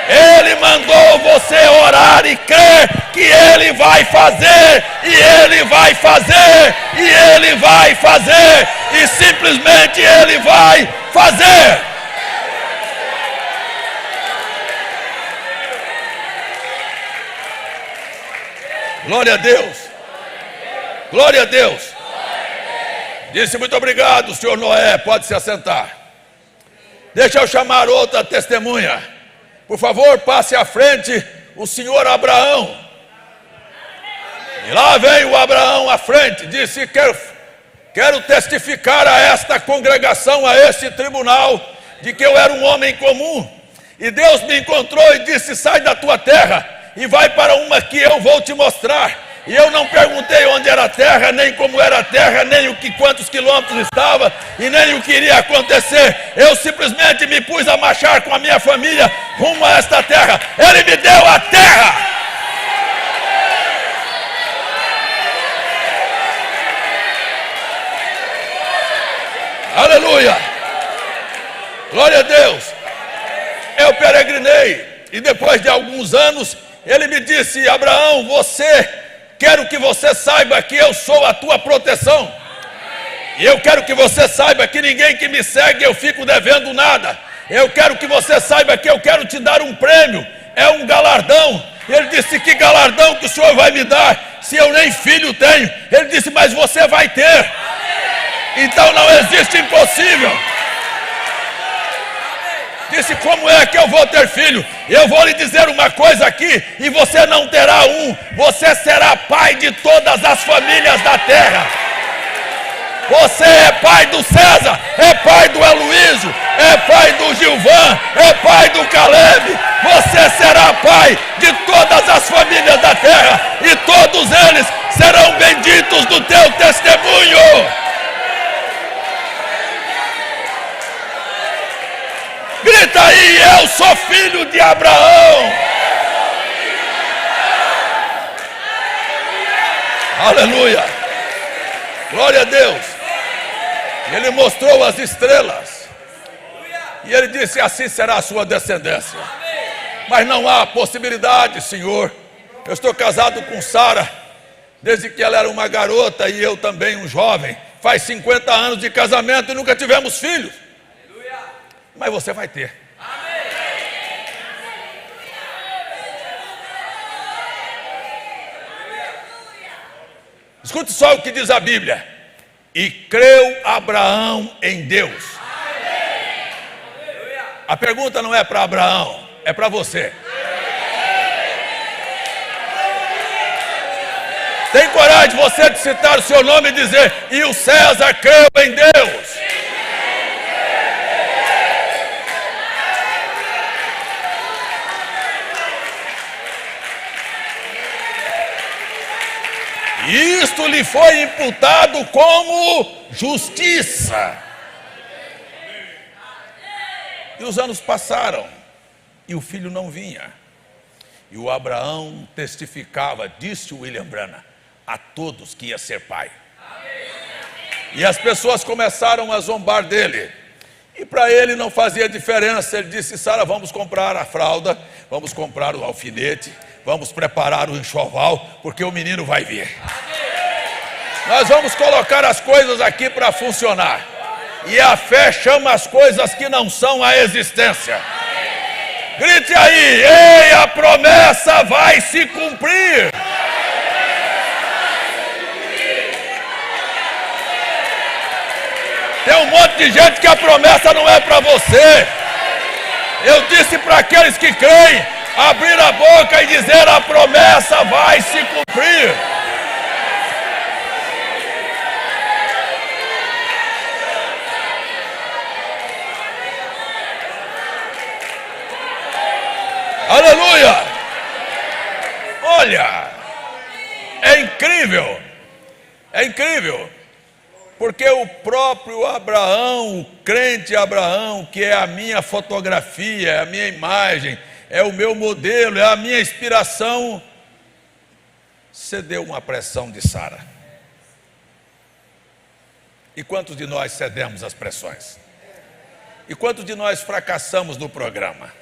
Ele mandou você orar e crer que Ele vai fazer, e Ele vai fazer, e Ele vai fazer, e simplesmente Ele vai fazer. Glória a Deus. Glória a Deus. Disse, muito obrigado, senhor Noé, pode se assentar. Deixa eu chamar outra testemunha. Por favor, passe à frente o senhor Abraão. E lá vem o Abraão à frente, disse, quero testificar a esta congregação, a este tribunal, de que eu era um homem comum. E Deus me encontrou e disse, sai da tua terra e vai para uma que eu vou te mostrar. E eu não perguntei onde era a terra, nem como era a terra, nem quantos quilômetros estava, e nem o que iria acontecer. Eu simplesmente me pus a marchar com a minha família rumo a esta terra. Ele me deu a terra. Aleluia. Glória a Deus. Eu peregrinei, e depois de alguns anos, ele me disse, Abraão, quero que você saiba que eu sou a tua proteção. E eu quero que você saiba que ninguém que me segue eu fico devendo nada. Eu quero que você saiba que eu quero te dar um prêmio. É um galardão. Ele disse, que galardão que o senhor vai me dar, se eu nem filho tenho? Ele disse, mas você vai ter. Então não existe impossível. Disse, como é que eu vou ter filho? Eu vou lhe dizer uma coisa aqui, e você não terá um, você será pai de todas as famílias da terra. Você é pai do César, é pai do Heloísio, é pai do Gilvan, é pai do Caleb. Você será pai de todas as famílias da terra, e todos eles serão benditos do teu testemunho. Grita aí, eu sou filho de Abraão. Aleluia! Glória a Deus! Ele mostrou as estrelas. E ele disse: assim será a sua descendência. Mas não há possibilidade, Senhor. Eu estou casado com Sara desde que ela era uma garota e eu também um jovem. Faz 50 anos de casamento e nunca tivemos filhos. Mas você vai ter. Escute só o que diz a Bíblia. E creu Abraão em Deus. A pergunta não é para Abraão, é para você. Tem coragem de você de citar o seu nome e dizer: e o César creu em Deus. E isto lhe foi imputado como justiça. E os anos passaram, e o filho não vinha. E o Abraão testificava, disse o William Branham, a todos que ia ser pai. E as pessoas começaram a zombar dele. E para ele não fazia diferença. Ele disse: Sara, vamos comprar a fralda, vamos comprar o alfinete, vamos preparar o enxoval, porque o menino vai vir. Nós vamos colocar as coisas aqui para funcionar. E a fé chama as coisas que não são à existência. Grite aí: ei, a promessa vai se cumprir. Tem um monte de gente que a promessa não é para você. Eu disse para aqueles que creem, abrir a boca e dizer: a promessa vai se cumprir. Aleluia! Olha, é incrível, porque o próprio Abraão, o crente Abraão, que é a minha fotografia, é a minha imagem, é o meu modelo, é a minha inspiração, cedeu uma pressão de Sara. E quantos de nós cedemos às pressões? E quantos de nós fracassamos no programa?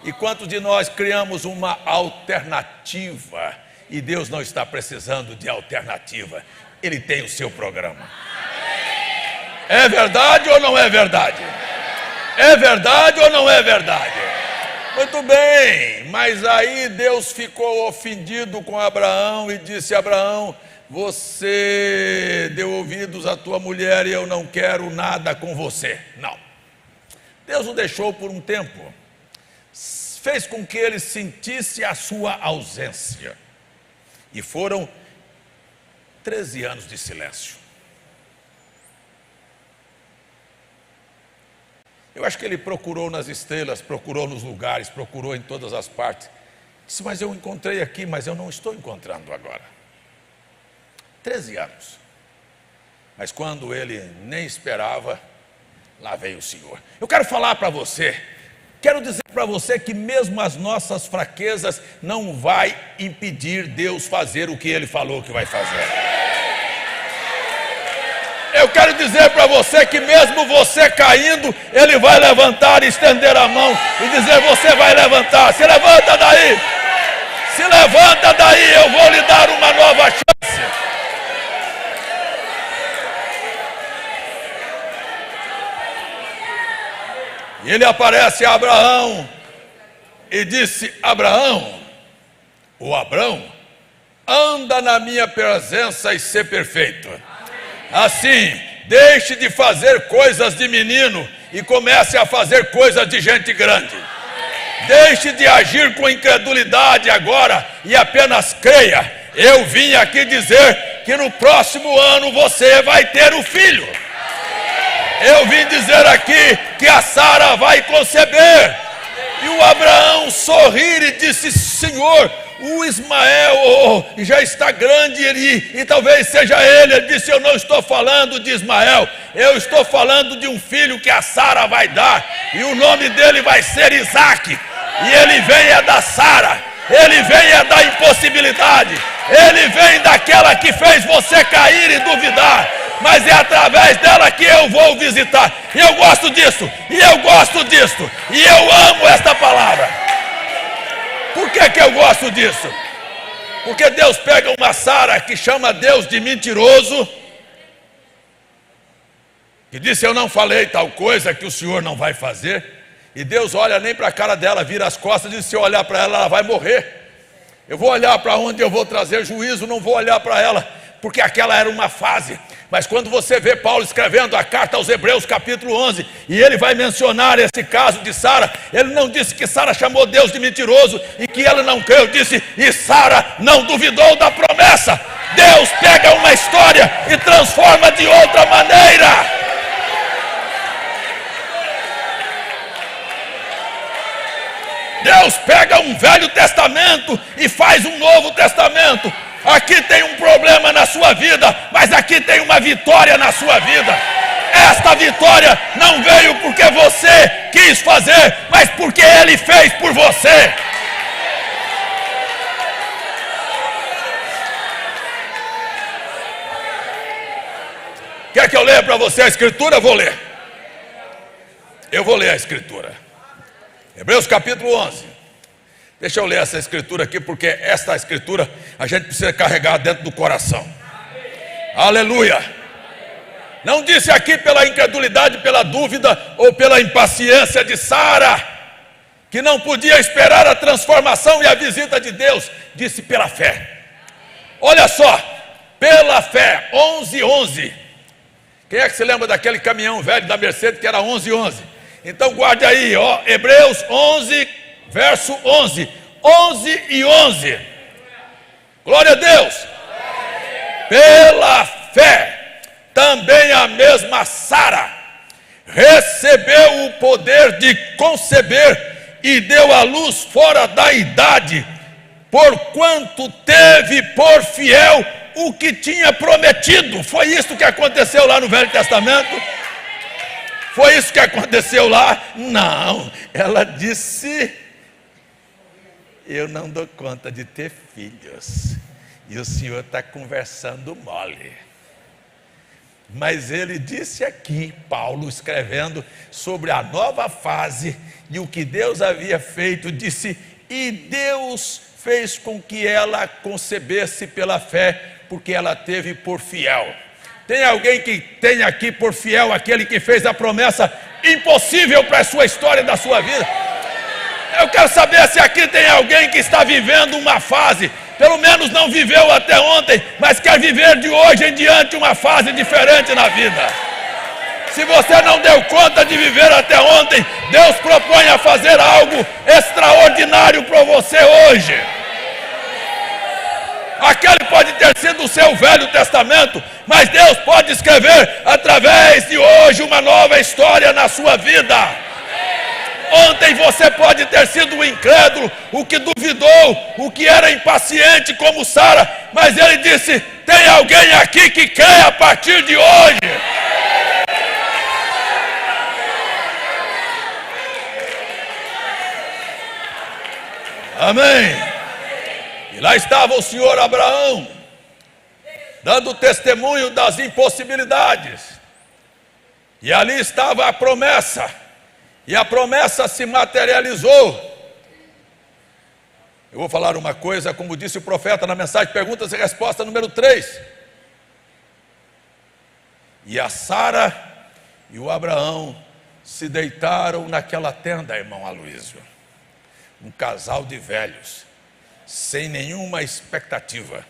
E quantos de nós criamos uma alternativa? E Deus não está precisando de alternativa. Ele tem o seu programa. É verdade ou não é verdade? É verdade ou não é verdade? Muito bem, mas aí Deus ficou ofendido com Abraão e disse: Abraão, você deu ouvidos à tua mulher e eu não quero nada com você. Não. Deus o deixou por um tempo. Fez com que ele sentisse a sua ausência. E foram 13 anos de silêncio. Eu acho que ele procurou nas estrelas, procurou nos lugares, procurou em todas as partes. Disse: mas eu encontrei aqui, mas eu não estou encontrando agora. 13 anos. Mas quando ele nem esperava, lá veio o Senhor. Eu quero falar para você. Quero dizer para você que mesmo as nossas fraquezas não vai impedir Deus fazer o que Ele falou que vai fazer. Eu quero dizer para você que mesmo você caindo, Ele vai levantar e estender a mão e dizer: você vai levantar, se levanta daí, se levanta daí, eu vou lhe dar uma nova chance. E ele aparece a Abraão e disse: Abraão, o Abrão, anda na minha presença e ser perfeito. Assim, deixe de fazer coisas de menino e comece a fazer coisas de gente grande. Deixe de agir com incredulidade agora e apenas creia. Eu vim aqui dizer que no próximo ano você vai ter um filho. Eu vim dizer aqui que a Sara vai conceber. E o Abraão sorrir e disse: Senhor, o Ismael já está grande e talvez seja ele. Ele disse: eu não estou falando de Ismael, eu estou falando de um filho que a Sara vai dar. E o nome dele vai ser Isaque. E ele vem da Sara. Ele vem da impossibilidade. Ele vem daquela que fez você cair e duvidar. Mas é através dela que eu vou visitar. E eu gosto disso. E eu gosto disso. E eu amo esta palavra. Por que eu gosto disso? Porque Deus pega uma Sara que chama Deus de mentiroso, que disse: eu não falei tal coisa que o Senhor não vai fazer. E Deus olha nem para a cara dela, vira as costas e diz: se eu olhar para ela, ela vai morrer. Eu vou olhar para onde eu vou trazer juízo, não vou olhar para ela, porque aquela era uma fase. Mas quando você vê Paulo escrevendo a carta aos Hebreus, capítulo 11, e ele vai mencionar esse caso de Sara, ele não disse que Sara chamou Deus de mentiroso e que ela não creu, disse: e Sara não duvidou da promessa. Deus pega uma história e transforma de outra maneira. Deus pega um Velho Testamento e faz um Novo Testamento. Aqui tem um problema na sua vida, mas aqui tem uma vitória na sua vida. Esta vitória não veio porque você quis fazer, mas porque Ele fez por você. Quer que eu leia para você a Escritura? Eu vou ler. Eu vou ler a Escritura. Hebreus capítulo 11. Deixa eu ler essa escritura aqui, porque esta escritura a gente precisa carregar dentro do coração. Aleluia! Não disse aqui pela incredulidade, pela dúvida ou pela impaciência de Sara, que não podia esperar a transformação e a visita de Deus. Disse pela fé. Olha só, pela fé, 11:11. Quem é que se lembra daquele caminhão velho da Mercedes que era 11:11? Então guarde aí, ó, Hebreus 11, verso 11. 11:11. Glória a Deus. Pela fé, também a mesma Sara recebeu o poder de conceber e deu à luz fora da idade, porquanto teve por fiel o que tinha prometido. Foi isso que aconteceu lá no Velho Testamento? Foi isso que aconteceu lá? Não, ela disse: eu não dou conta de ter filhos, e o Senhor está conversando mole. Mas ele disse aqui, Paulo escrevendo sobre a nova fase e o que Deus havia feito, disse: e Deus fez com que ela concebesse pela fé, porque ela teve por fiel. Tem alguém que tem aqui por fiel aquele que fez a promessa impossível para a sua história e da sua vida? Eu quero saber se aqui tem alguém que está vivendo uma fase, pelo menos não viveu até ontem, mas quer viver de hoje em diante uma fase diferente na vida. Se você não deu conta de viver até ontem, Deus propõe a fazer algo extraordinário para você hoje. Aquele pode ter sido o seu Velho Testamento, mas Deus pode escrever através de hoje uma nova história na sua vida. Ontem você pode ter sido o incrédulo, o que duvidou, o que era impaciente como Sara, mas ele disse: tem alguém aqui que crê a partir de hoje. Amém. E lá estava o senhor Abraão, dando testemunho das impossibilidades. E ali estava a promessa. E a promessa se materializou. Eu vou falar uma coisa, como disse o profeta na mensagem perguntas e resposta número 3. E a Sara e o Abraão se deitaram naquela tenda, irmão Aloísio. Um casal de velhos, sem nenhuma expectativa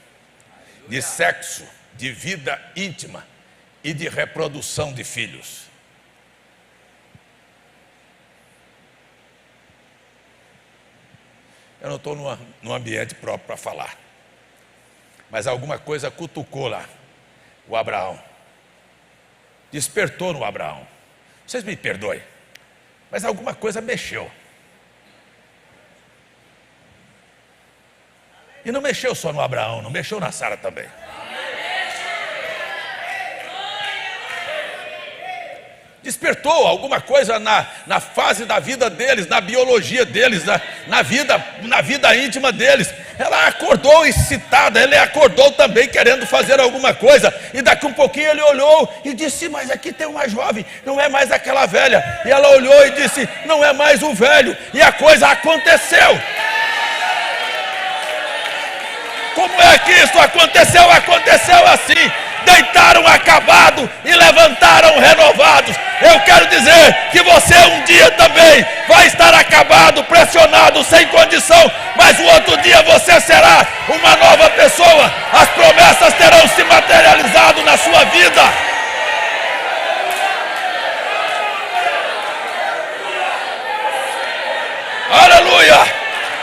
de sexo, de vida íntima e de reprodução de filhos. Eu não estou num ambiente próprio para falar, mas alguma coisa cutucou lá o Abraão, despertou no Abraão. Vocês me perdoem, mas alguma coisa mexeu. E não mexeu só no Abraão, não mexeu na Sara também. despertou alguma coisa na fase da vida deles, na biologia deles, na vida íntima deles. Ela acordou excitada, ele acordou também querendo fazer alguma coisa, e daqui um pouquinho ele olhou e disse: mas aqui tem uma jovem, não é mais aquela velha. E ela olhou e disse: não é mais o velho, e a coisa aconteceu. Como é que isso aconteceu? Aconteceu assim: deitaram acabado e levantaram renovados. Eu quero dizer que você um dia também vai estar acabado, pressionado, sem condição, mas o outro dia você será uma nova pessoa. As promessas terão se materializado na sua vida. Aleluia!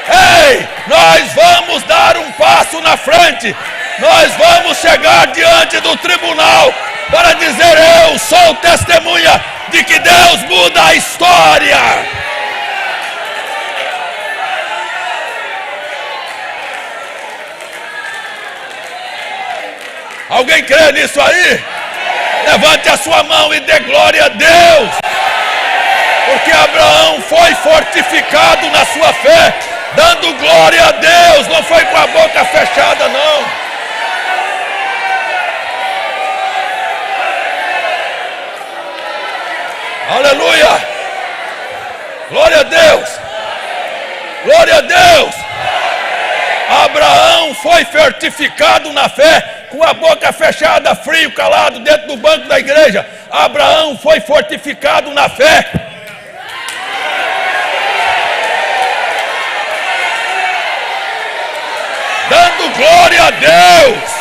Ei, nós vamos dar um passo na frente. Nós vamos chegar diante do tribunal para dizer: eu sou testemunha de que Deus muda a história. Alguém crê nisso aí? Levante a sua mão e dê glória a Deus. Porque Abraão foi fortificado na sua fé, dando glória a Deus. Não foi com a boca fechada, não. Aleluia! Glória a Deus! Glória a Deus! Abraão foi fortificado na fé, com a boca fechada, frio, calado, dentro do banco da igreja. Abraão foi fortificado na fé. Dando glória a Deus.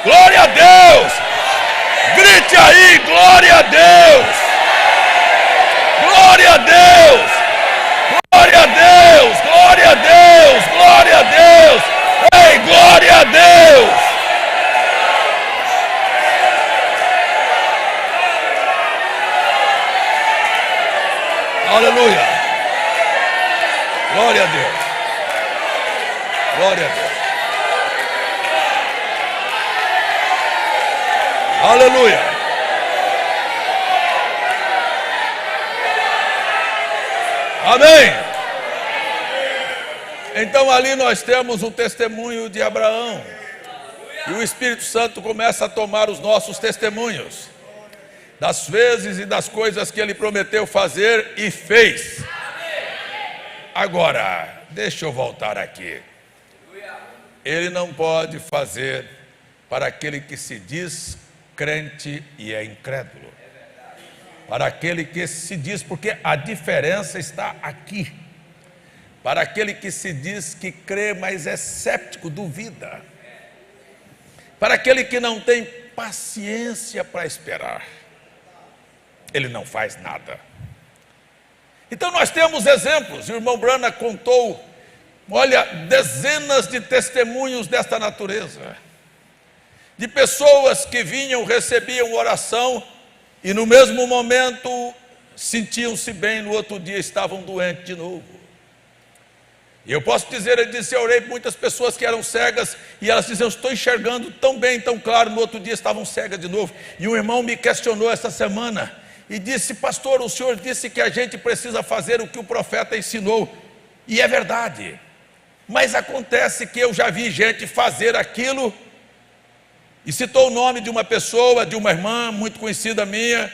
Glória a Deus. Grite aí: glória a Deus. Glória a Deus. Glória a Deus. Glória a Deus. Glória a Deus. Ei, glória a Deus. Aleluia. Glória a Deus. Glória a Deus. Aleluia. Amém. Então ali nós temos o testemunho de Abraão. E o Espírito Santo começa a tomar os nossos testemunhos das vezes e das coisas que ele prometeu fazer e fez. Agora, deixa eu voltar aqui. Ele não pode fazer para aquele que se diz crente e é incrédulo. Para aquele que se diz, porque a diferença está aqui. Para aquele que se diz que crê, mas é céptico, duvida. Para aquele que não tem paciência para esperar, ele não faz nada. Então nós temos exemplos. O irmão Brana contou, olha, dezenas de testemunhos desta natureza, de pessoas que vinham, recebiam oração e no mesmo momento sentiam-se bem, no outro dia estavam doentes de novo. E eu posso dizer, ele disse: eu orei por muitas pessoas que eram cegas e elas diziam: estou enxergando tão bem, tão claro. No outro dia estavam cegas de novo. E um irmão me questionou essa semana e disse: pastor, o senhor disse que a gente precisa fazer o que o profeta ensinou, e é verdade, mas acontece que eu já vi gente fazer aquilo, e citou o nome de uma pessoa, de uma irmã muito conhecida minha,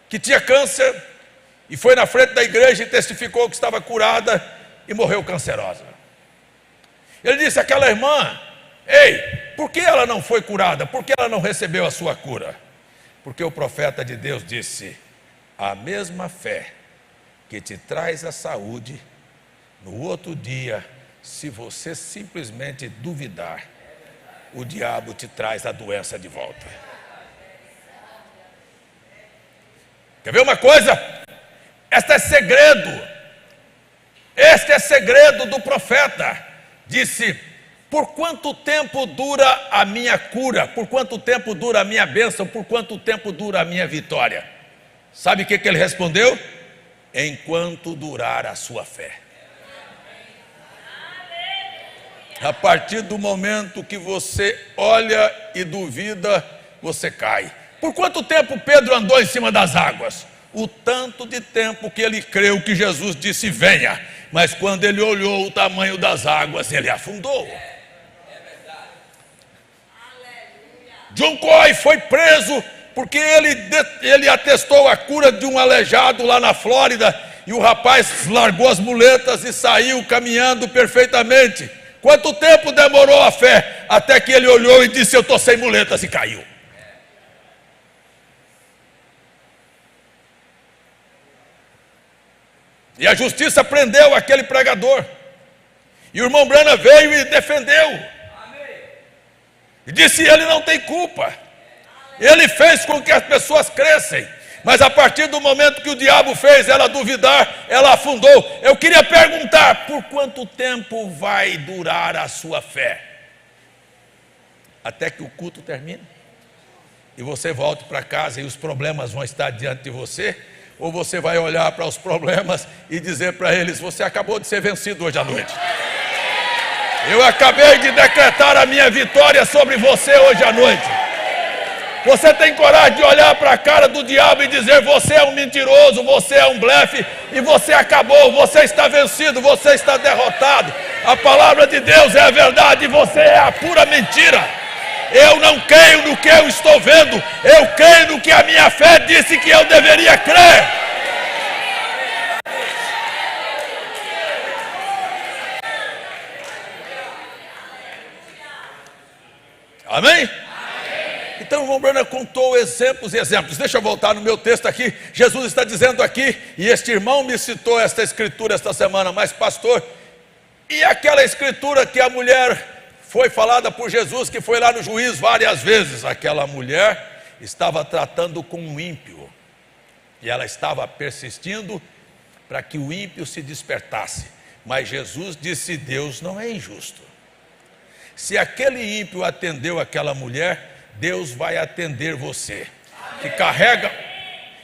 que tinha câncer, e foi na frente da igreja e testificou que estava curada e morreu cancerosa. Ele disse: aquela irmã, ei, por que ela não foi curada? Por que ela não recebeu a sua cura? Porque o profeta de Deus disse: a mesma fé que te traz a saúde, no outro dia, se você simplesmente duvidar, o diabo te traz a doença de volta. Quer ver uma coisa? Este é segredo. Este é segredo do profeta. Disse: por quanto tempo dura a minha cura? Por quanto tempo dura a minha bênção? Por quanto tempo dura a minha vitória? Sabe o que ele respondeu? Enquanto durar a sua fé. A partir do momento que você olha e duvida, você cai. Por quanto tempo Pedro andou em cima das águas? O tanto de tempo que ele creu que Jesus disse venha, mas quando ele olhou o tamanho das águas, ele afundou. John Coy foi preso porque ele atestou a cura de um aleijado lá na Flórida, e o rapaz largou as muletas e saiu caminhando perfeitamente. Quanto tempo demorou a fé? Até que ele olhou e disse: eu estou sem muletas, e caiu. E a justiça prendeu aquele pregador, e o irmão Branham veio e defendeu. E disse: ele não tem culpa, ele fez com que as pessoas crescem, mas a partir do momento que o diabo fez ela duvidar, ela afundou. Eu queria perguntar: por quanto tempo vai durar a sua fé? Até que o culto termine e você volte para casa e os problemas vão estar diante de você? Ou você vai olhar para os problemas e dizer para eles: você acabou de ser vencido hoje à noite, eu acabei de decretar a minha vitória sobre você hoje à noite? Você tem coragem de olhar para a cara do diabo e dizer: você é um mentiroso, você é um blefe, e você acabou, você está vencido, você está derrotado. A palavra de Deus é a verdade e você é a pura mentira. Eu não creio no que eu estou vendo, eu creio no que a minha fé disse que eu deveria crer. Amém? Então o irmão Branham contou exemplos e exemplos. Deixa eu voltar no meu texto aqui. Jesus está dizendo aqui, e este irmão me citou esta escritura esta semana: mas pastor, e aquela escritura que a mulher foi falada por Jesus, que foi lá no juiz várias vezes? Aquela mulher estava tratando com um ímpio, e ela estava persistindo para que o ímpio se despertasse. Mas Jesus disse: Deus não é injusto. Se aquele ímpio atendeu aquela mulher, Deus vai atender você,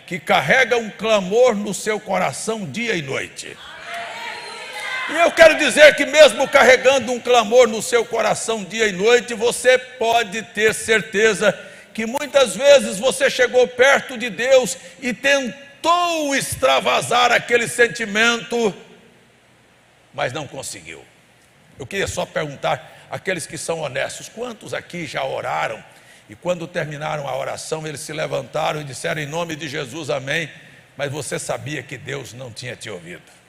que carrega um clamor no seu coração dia e noite. E eu quero dizer que mesmo carregando um clamor no seu coração dia e noite, você pode ter certeza que muitas vezes você chegou perto de Deus e tentou extravasar aquele sentimento, mas não conseguiu. Eu queria só perguntar, aqueles que são honestos, quantos aqui já oraram e quando terminaram a oração eles se levantaram e disseram: em nome de Jesus, amém, mas você sabia que Deus não tinha te ouvido?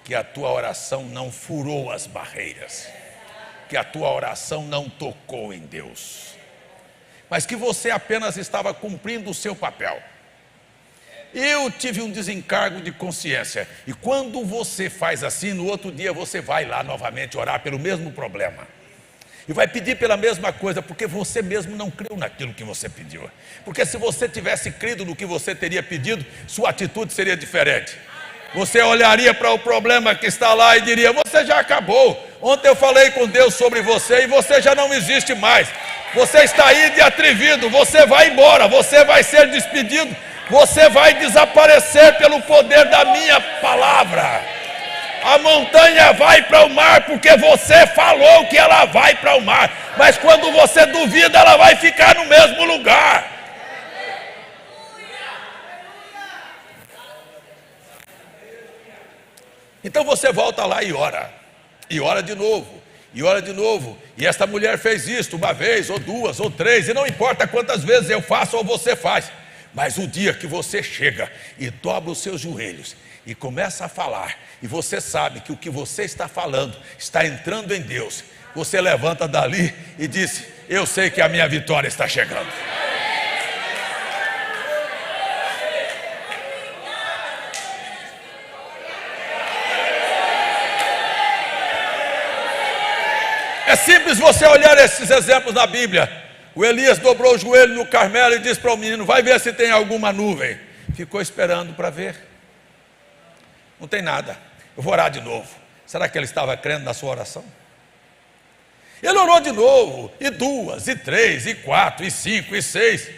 Que a tua oração não furou as barreiras, que a tua oração não tocou em Deus, mas que você apenas estava cumprindo o seu papel. Eu tive um desencargo de consciência, e quando você faz assim, no outro dia você vai lá novamente orar pelo mesmo problema, e vai pedir pela mesma coisa, porque você mesmo não creu naquilo que você pediu. Porque se você tivesse crido no que você teria pedido, sua atitude seria diferente. Você olharia para o problema que está lá e diria: você já acabou, ontem eu falei com Deus sobre você e você já não existe mais, você está aí de atrevido, você vai embora, você vai ser despedido, você vai desaparecer pelo poder da minha palavra. A montanha vai para o mar porque você falou que ela vai para o mar, mas quando você duvida, ela vai ficar no mesmo lugar. Então você volta lá e ora de novo, e ora de novo. E esta mulher fez isto uma vez, ou duas, ou três, e não importa quantas vezes eu faço ou você faz, mas o dia que você chega e dobra os seus joelhos e começa a falar, e você sabe que o que você está falando está entrando em Deus, você levanta dali e diz: eu sei que a minha vitória está chegando. É simples você olhar esses exemplos na Bíblia. O Elias dobrou o joelho no Carmelo e disse para o menino: vai ver se tem alguma nuvem. Ficou esperando para ver. Não tem nada. Eu vou orar de novo. Será que ele estava crendo na sua oração? Ele orou de novo, e duas, e três, e quatro, e cinco, e seis.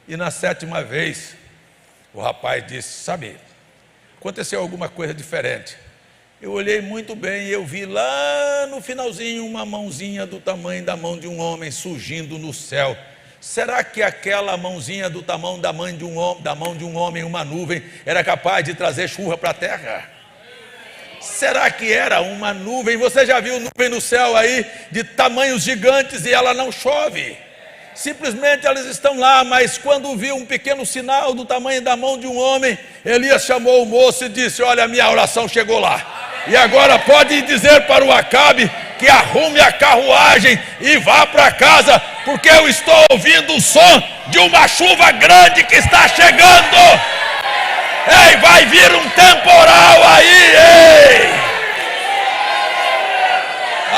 E na sétima vez, o rapaz disse: sabe, aconteceu alguma coisa diferente. Eu olhei muito bem e eu vi lá no finalzinho uma mãozinha do tamanho da mão de um homem surgindo no céu. Será que aquela mãozinha do tamanho da mão de um homem, uma nuvem, era capaz de trazer chuva para a terra? Será que era uma nuvem? Você já viu nuvem no céu aí de tamanhos gigantes e ela não chove? Simplesmente elas estão lá, mas quando viu um pequeno sinal do tamanho da mão de um homem, Elias chamou o moço e disse: olha, a minha oração chegou lá. E agora pode dizer para o Acabe que arrume a carruagem e vá para casa, porque eu estou ouvindo o som de uma chuva grande que está chegando. Ei, vai vir um temporal aí, ei!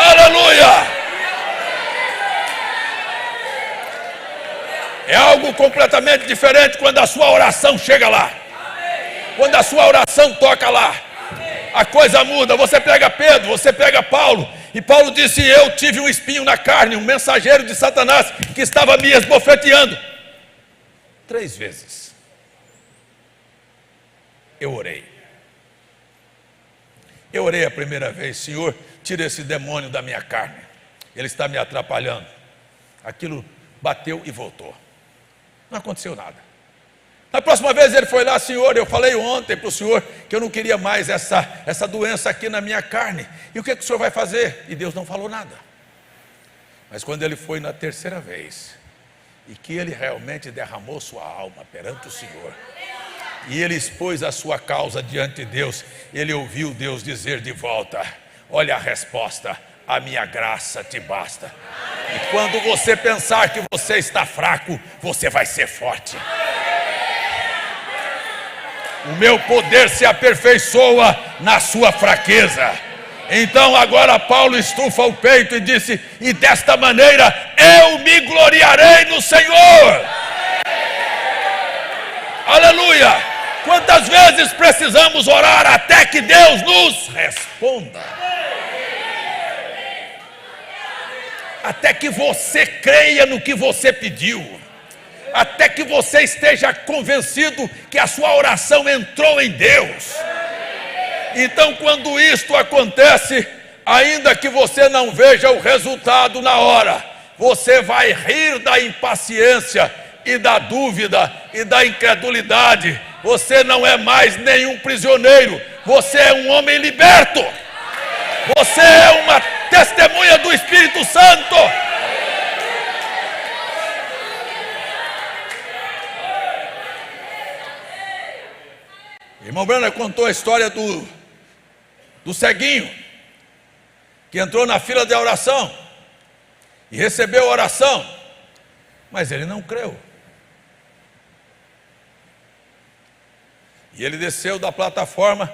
Aleluia! É algo completamente diferente quando a sua oração chega lá. Quando a sua oração toca lá, a coisa muda. Você pega Pedro, você pega Paulo, e Paulo disse: eu tive um espinho na carne, um mensageiro de Satanás que estava me esbofeteando. 3 vezes eu orei. Eu orei a primeira vez: Senhor, tira esse demônio da minha carne, ele está me atrapalhando. Aquilo bateu e voltou, não aconteceu nada. Na próxima vez ele foi lá: Senhor, eu falei ontem para o Senhor que eu não queria mais essa doença aqui na minha carne, e o que o Senhor vai fazer? E Deus não falou nada. Mas quando ele foi na 3ª vez, e que ele realmente derramou sua alma perante o Senhor, e ele expôs a sua causa diante de Deus, ele ouviu Deus dizer de volta: olha a resposta, a minha graça te basta. E quando você pensar que você está fraco, você vai ser forte. O meu poder se aperfeiçoa na sua fraqueza. Então agora Paulo estufa o peito e disse: e desta maneira eu me gloriarei no Senhor. Aleluia! Quantas vezes precisamos orar até que Deus nos responda? Até que você creia no que você pediu. Até que você esteja convencido que a sua oração entrou em Deus. Então, quando isto acontece, ainda que você não veja o resultado na hora, você vai rir da impaciência e da dúvida e da incredulidade. Você não é mais nenhum prisioneiro, você é um homem liberto. Você é uma testemunha do Espírito Santo. Irmão Brana contou a história do ceguinho que entrou na fila de oração e recebeu a oração, mas ele não creu. E ele desceu da plataforma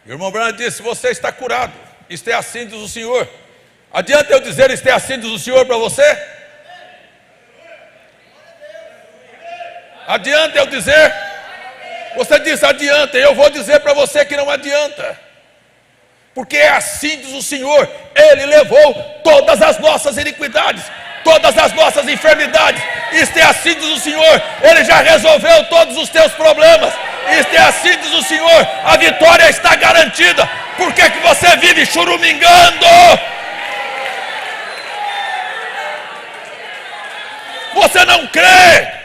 e o irmão Brana disse: você está curado, isto é assim diz o Senhor. Adianta eu dizer isto é assim diz o Senhor para você? Adianta eu dizer? Você diz adianta, eu vou dizer para você que não adianta. Porque é assim diz o Senhor: Ele levou todas as nossas iniquidades, todas as nossas enfermidades. Isto é assim diz o Senhor: Ele já resolveu todos os teus problemas. Isto é assim diz o Senhor: a vitória está garantida. Por que você vive churumingando? Você não crê.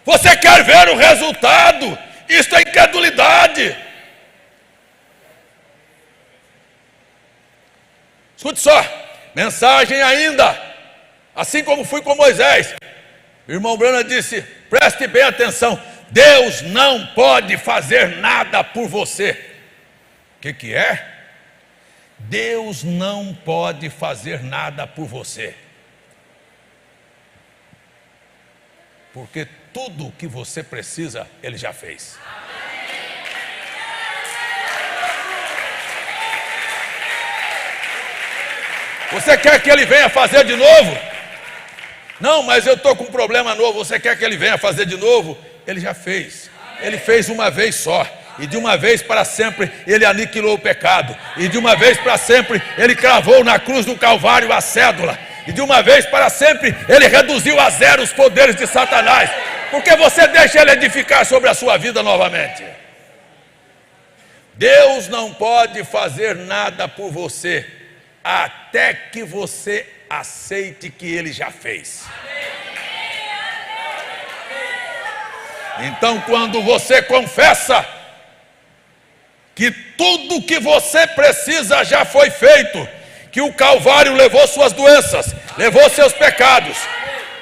Você quer ver o resultado? Isto é incredulidade. Escute só, mensagem ainda, assim como fui com Moisés. O irmão Brana disse: preste bem atenção, Deus não pode fazer nada por você. O que é? Deus não pode fazer nada por você, porque tudo o que você precisa, Ele já fez. Você quer que Ele venha fazer de novo? Não, mas eu estou com um problema novo. Você quer que Ele venha fazer de novo? Ele já fez. Ele fez uma vez só. E de uma vez para sempre Ele aniquilou o pecado. E de uma vez para sempre Ele cravou na cruz do Calvário a cédula. E de uma vez para sempre Ele reduziu a zero os poderes de Satanás. Porque você deixa Ele edificar sobre a sua vida novamente. Deus não pode fazer nada por você até que você aceite que Ele já fez. Então, quando você confessa que tudo que você precisa já foi feito, que o Calvário levou suas doenças, levou seus pecados,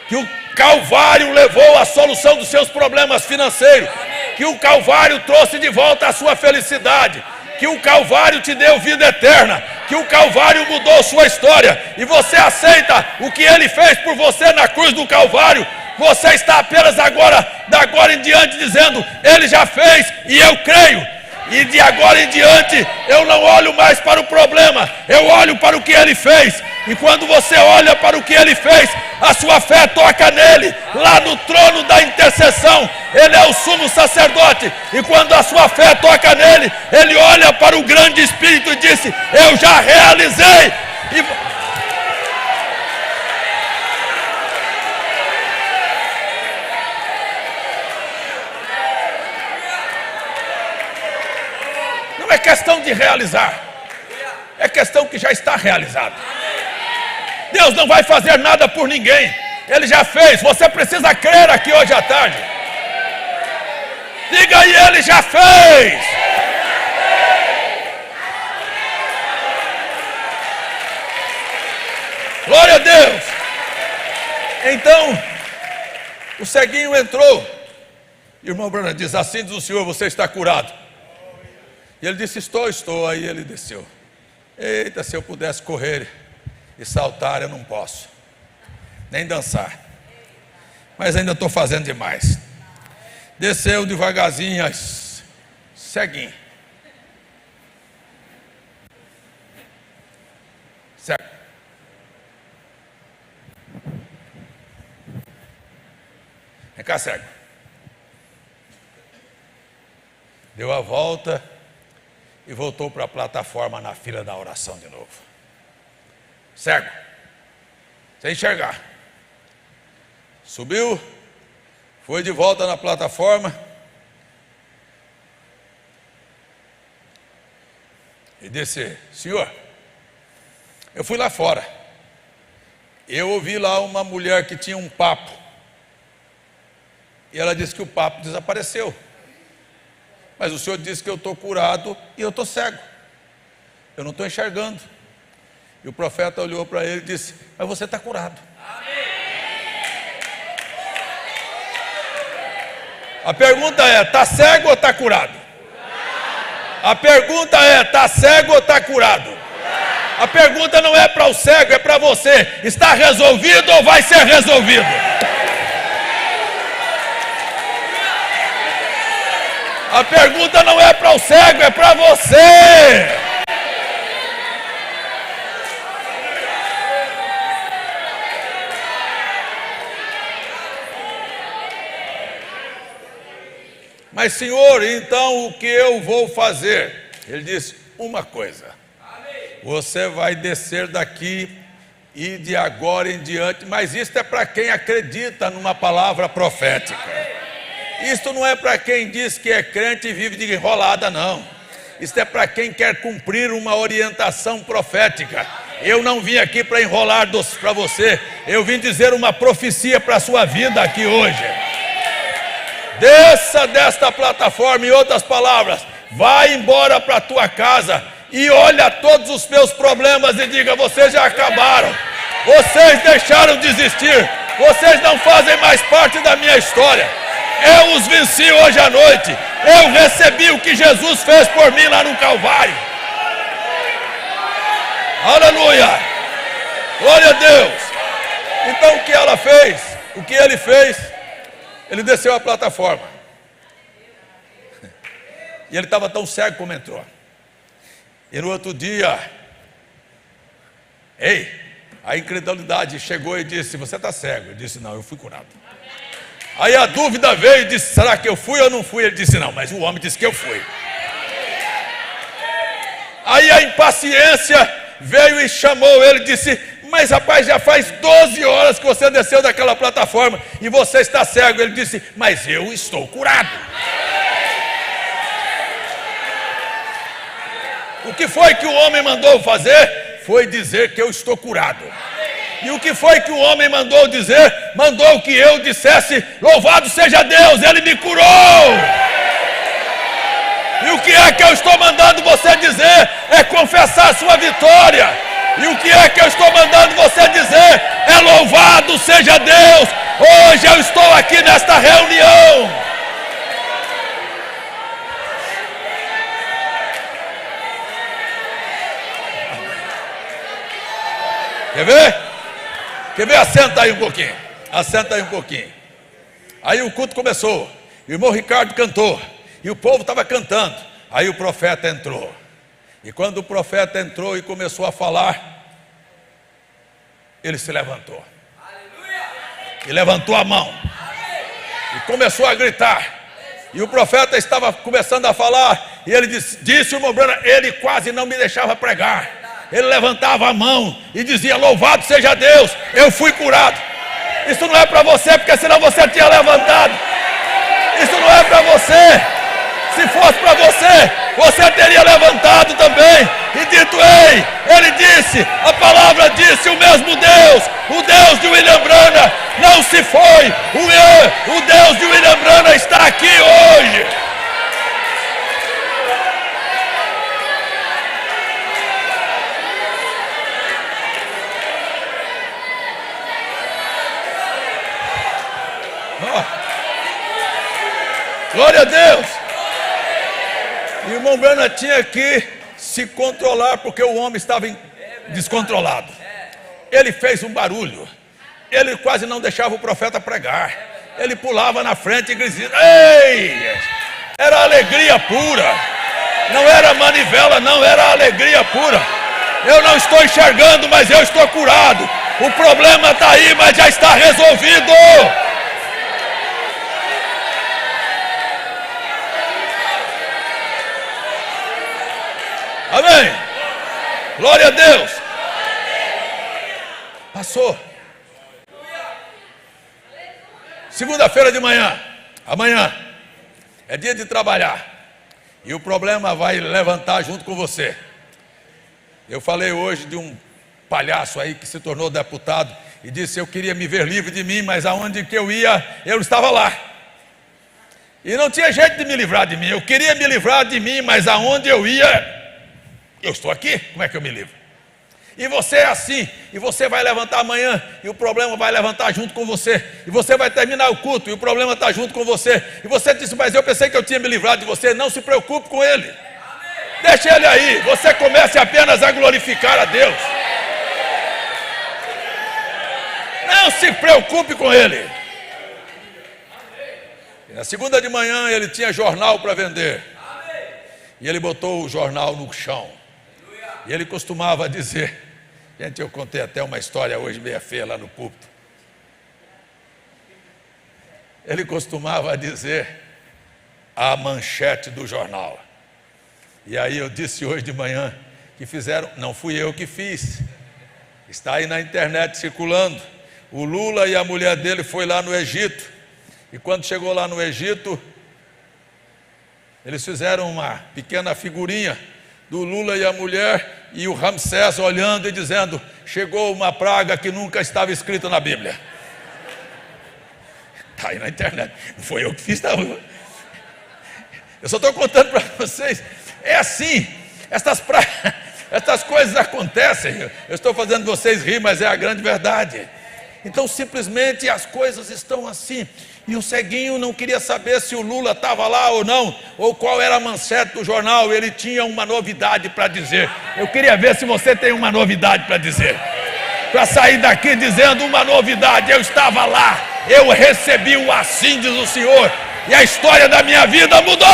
que o Calvário levou a solução dos seus problemas financeiros, que o Calvário trouxe de volta a sua felicidade, que o Calvário te deu vida eterna, que o Calvário mudou sua história, e você aceita o que Ele fez por você na cruz do Calvário, você está apenas agora, da agora em diante, dizendo: Ele já fez e eu creio. E de agora em diante, eu não olho mais para o problema, eu olho para o que Ele fez. E quando você olha para o que Ele fez, a sua fé toca nele, lá no trono da intercessão. Ele é o sumo sacerdote. E quando a sua fé toca nele, Ele olha para o grande Espírito e disse: eu já realizei. Não é questão de realizar, é questão que já está realizado. Deus não vai fazer nada por ninguém, Ele já fez. Você precisa crer aqui hoje à tarde. Diga aí: Ele já fez. Glória a Deus. Então o ceguinho entrou. Irmão Branham diz: assim diz o Senhor, você está curado. E ele disse: estou. Aí ele desceu. Eita, se eu pudesse correr e saltar, eu não posso, nem dançar, mas ainda estou fazendo demais. Desceu devagarzinho, ceguinho, cego. Vem cá, cego. Deu a volta e voltou para a plataforma na fila da oração de novo. Cego, sem enxergar. Subiu, foi de volta na plataforma e disse: senhor, eu fui lá fora, eu ouvi lá uma mulher que tinha um papo, e ela disse que o papo desapareceu. Mas o senhor disse que eu estou curado e eu estou cego, eu não estou enxergando. E o profeta olhou para ele e disse: mas você está curado. A pergunta é: está cego ou está curado? A pergunta é: está cego ou está curado? A pergunta não é para o cego, é para você. Está resolvido ou vai ser resolvido? A pergunta não é para o cego, é para você. Mas senhor, então o que eu vou fazer? Ele disse: uma coisa. Você vai descer daqui e de agora em diante, mas isso é para quem acredita numa palavra profética. Isso não é para quem diz que é crente e vive de enrolada, não. Isso é para quem quer cumprir uma orientação profética. Eu não vim aqui para enrolar para você, eu vim dizer uma profecia para a sua vida aqui hoje. Desça desta plataforma, em outras palavras, vai embora para a tua casa e olha todos os meus problemas e diga: vocês já acabaram, vocês deixaram de existir, vocês não fazem mais parte da minha história. Eu os venci hoje à noite, eu recebi o que Jesus fez por mim lá no Calvário. Aleluia, glória a Deus. Então o que ela fez, o que ele fez? Ele desceu a plataforma. E ele estava tão cego como entrou. E no outro dia, a incredulidade chegou e disse: você está cego? Ele disse: não, eu fui curado. Aí a dúvida veio e disse: será que eu fui ou não fui? Ele disse: não, mas o homem disse que eu fui. Aí a impaciência veio e chamou ele e disse: mas rapaz, já faz 12 horas que você desceu daquela plataforma e você está cego. Ele disse, mas eu estou curado. O que foi que o homem mandou fazer? Foi dizer que eu estou curado. E o que foi que o homem mandou dizer? Mandou que eu dissesse, louvado seja Deus, Ele me curou. E o que é que eu estou mandando você dizer? É confessar a sua vitória. E o que é que eu estou mandando você dizer? É louvado seja Deus. Hoje eu estou aqui nesta reunião. Quer ver? Quer ver? Assenta aí um pouquinho. Assenta aí um pouquinho. Aí o culto começou. E o irmão Ricardo cantou. E o povo estava cantando. Aí o profeta entrou. E quando o profeta entrou e começou a falar, ele se levantou. E levantou a mão. E começou a gritar. E o profeta estava começando a falar. E ele disse o irmão Branham, ele quase não me deixava pregar. Ele levantava a mão e dizia, louvado seja Deus, eu fui curado. Isso não é para você, porque senão você tinha levantado. Isso não é para você. Se fosse para você, você teria levantado também e dito, ei, ele disse, a palavra disse, o mesmo Deus, o Deus de William Branham não se foi, o Deus de William Branham está aqui hoje. Glória a Deus. E o irmão Branham tinha que se controlar, porque o homem estava descontrolado. Ele fez um barulho. Ele quase não deixava o profeta pregar. Ele pulava na frente e dizia, ei! Era alegria pura. Não era manivela, não, era alegria pura. Eu não estou enxergando, mas eu estou curado. O problema está aí, mas já está resolvido. Amém? Glória a Deus. Passou. Segunda-feira de manhã. Amanhã é dia de trabalhar. E o problema vai levantar junto com você. Eu falei hoje de um palhaço aí que se tornou deputado e disse, eu queria me ver livre de mim, mas aonde que eu ia, eu estava lá. E não tinha jeito de me livrar de mim. Eu queria me livrar de mim, mas aonde eu ia, eu estou aqui, como é que eu me livro? E você é assim, e você vai levantar amanhã, e o problema vai levantar junto com você, e você vai terminar o culto, e o problema está junto com você, e você disse, mas eu pensei que eu tinha me livrado de você. Não se preocupe com ele, deixa ele aí, você comece apenas a glorificar a Deus. Não se preocupe com ele. E na segunda de manhã ele tinha jornal para vender, e ele botou o jornal no chão. E ele costumava dizer, gente, eu contei até uma história hoje meia feia lá no púlpito. Ele costumava dizer a manchete do jornal. E aí eu disse hoje de manhã que fizeram, não fui eu que fiz. Está aí na internet circulando. O Lula e a mulher dele foi lá no Egito. E quando chegou lá no Egito, eles fizeram uma pequena figurinha do Lula e a mulher e o Ramsés olhando e dizendo, chegou uma praga que nunca estava escrita na Bíblia. Está aí na internet, não foi eu que fiz, não. Eu só estou contando para vocês, é assim, estas coisas acontecem. Eu estou fazendo vocês rir, mas é a grande verdade. Então simplesmente as coisas estão assim. E o ceguinho não queria saber se o Lula estava lá ou não, ou qual era a manchete do jornal. Ele tinha uma novidade para dizer. Eu queria ver se você tem uma novidade para dizer. Para sair daqui dizendo uma novidade. Eu estava lá, eu recebi o assim diz o Senhor, e a história da minha vida mudou.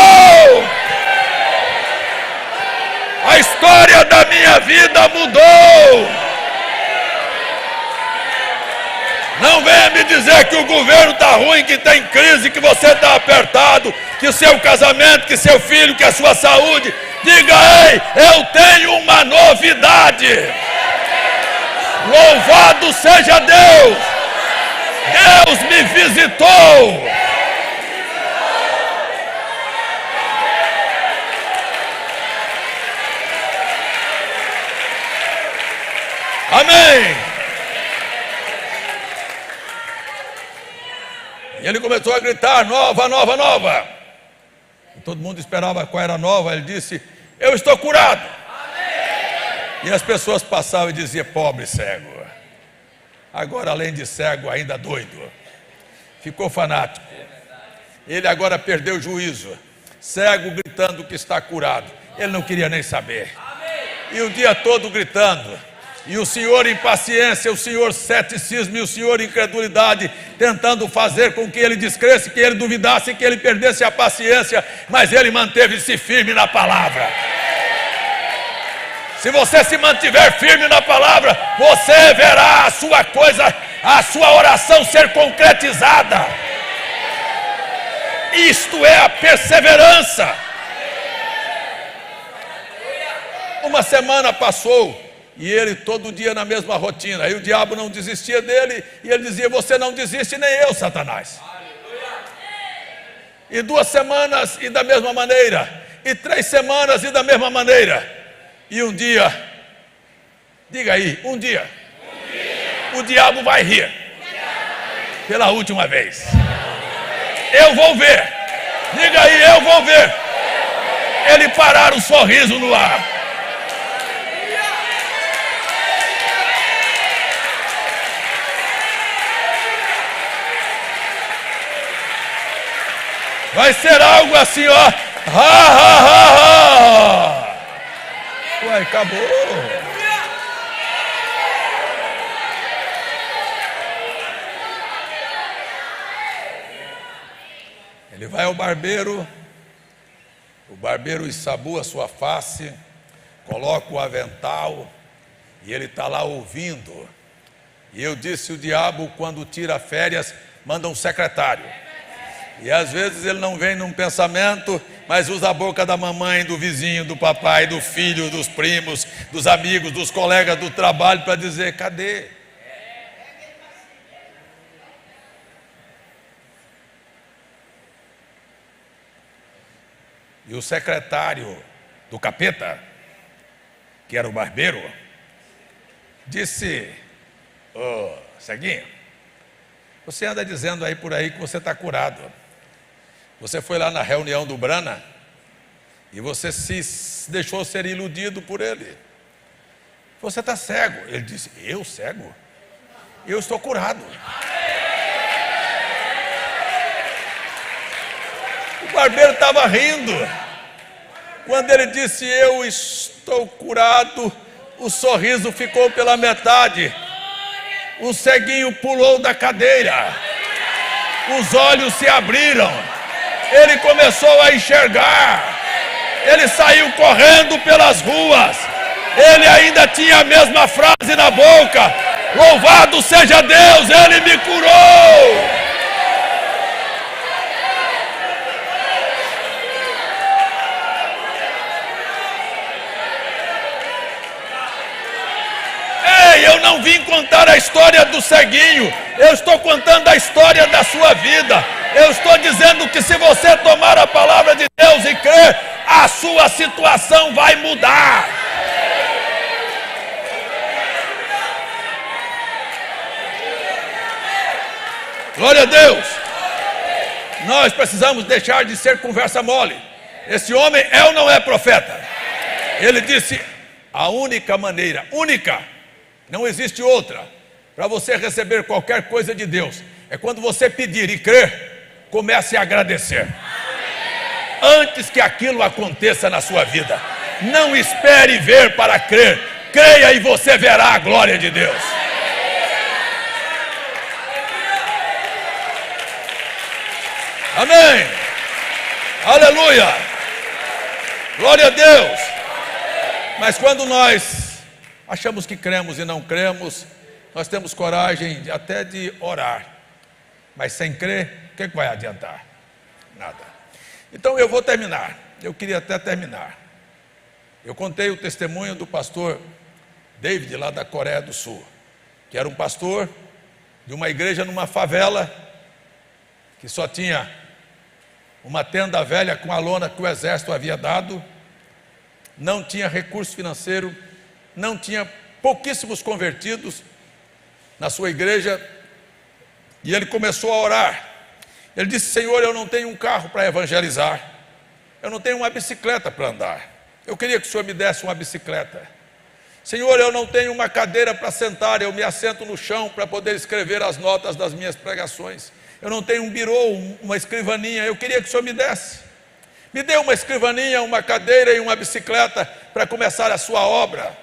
A história da minha vida mudou. Não venha me dizer que o governo está ruim, que tem crise, que você está apertado, que o seu casamento, que seu filho, que a sua saúde. Diga, ei, eu tenho uma novidade. Louvado seja Deus! Deus me visitou! Amém! E ele começou a gritar: nova, nova, nova. E todo mundo esperava qual era a nova. Ele disse: eu estou curado. Amém. E as pessoas passavam e diziam: pobre cego. Agora, além de cego, ainda doido. Ficou fanático. Ele agora perdeu o juízo. Cego gritando que está curado. Ele não queria nem saber. E o dia todo gritando. E o senhor impaciência, o senhor ceticismo e o senhor incredulidade, tentando fazer com que ele descresse, que ele duvidasse, que ele perdesse a paciência, mas ele manteve-se firme na palavra. Se você se mantiver firme na palavra, você verá a sua oração ser concretizada. Isto é a perseverança. Uma semana passou. E ele todo dia na mesma rotina. Aí o diabo não desistia dele. E ele dizia: você não desiste, nem eu, Satanás. E 2 semanas e da mesma maneira. E 3 semanas e da mesma maneira. E um dia, diga aí, um dia, o diabo vai rir. Pela última vez. Eu vou ver. Diga aí, eu vou ver. Ele parar o sorriso no ar. Vai ser algo assim, ó. Ha, ha, ha, ha. Ué, acabou. Ele vai ao barbeiro. O barbeiro ensabua a sua face. Coloca o avental. E ele está lá ouvindo. E eu disse: o diabo, quando tira férias, manda um secretário. E às vezes ele não vem num pensamento, mas usa a boca da mamãe, do vizinho, do papai, do filho, dos primos, dos amigos, dos colegas do trabalho para dizer: cadê? E o secretário do capeta, que era o barbeiro, disse: ô, ceguinho, você anda dizendo aí por aí que você está curado. Você foi lá na reunião do Brana e você se deixou ser iludido por ele. Você está cego. Ele disse: eu cego? Eu estou curado. O barbeiro estava rindo. Quando ele disse: eu estou curado, o sorriso ficou pela metade. O ceguinho pulou da cadeira. Os olhos se abriram. Ele começou a enxergar. Ele saiu correndo pelas ruas. Ele ainda tinha a mesma frase na boca: louvado seja Deus, Ele me curou. Ei, eu não vim contar a história do ceguinho. Eu estou contando a história da sua vida. Eu estou dizendo que se você tomar a palavra de Deus e crer, a sua situação vai mudar. Glória a Deus. Nós precisamos deixar de ser conversa mole. Esse homem é ou não é profeta? Ele disse: a única maneira, única, não existe outra, para você receber qualquer coisa de Deus, é quando você pedir e crer. Comece a agradecer antes que aquilo aconteça na sua vida. Não espere ver para crer. Creia e você verá a glória de Deus. Amém. Aleluia. Glória a Deus. Mas quando nós achamos que cremos e não cremos, nós temos coragem até de orar, mas sem crer, o que vai adiantar? Nada. Então eu vou terminar. Eu queria até terminar. Eu contei o testemunho do pastor David lá da Coreia do Sul. que era um pastor de uma igreja numa favela, que só tinha uma tenda velha com a lona que o exército havia dado, não tinha recurso financeiro, não tinha pouquíssimos convertidos na sua igreja, e ele começou a orar. Ele disse: Senhor, eu não tenho um carro para evangelizar, eu não tenho uma bicicleta para andar, eu queria que o Senhor me desse uma bicicleta. Senhor, eu não tenho uma cadeira para sentar, eu me assento no chão para poder escrever as notas das minhas pregações. Eu não tenho um birô, uma escrivaninha, eu queria que o Senhor me desse. Me dê uma escrivaninha, uma cadeira e uma bicicleta para começar a sua obra.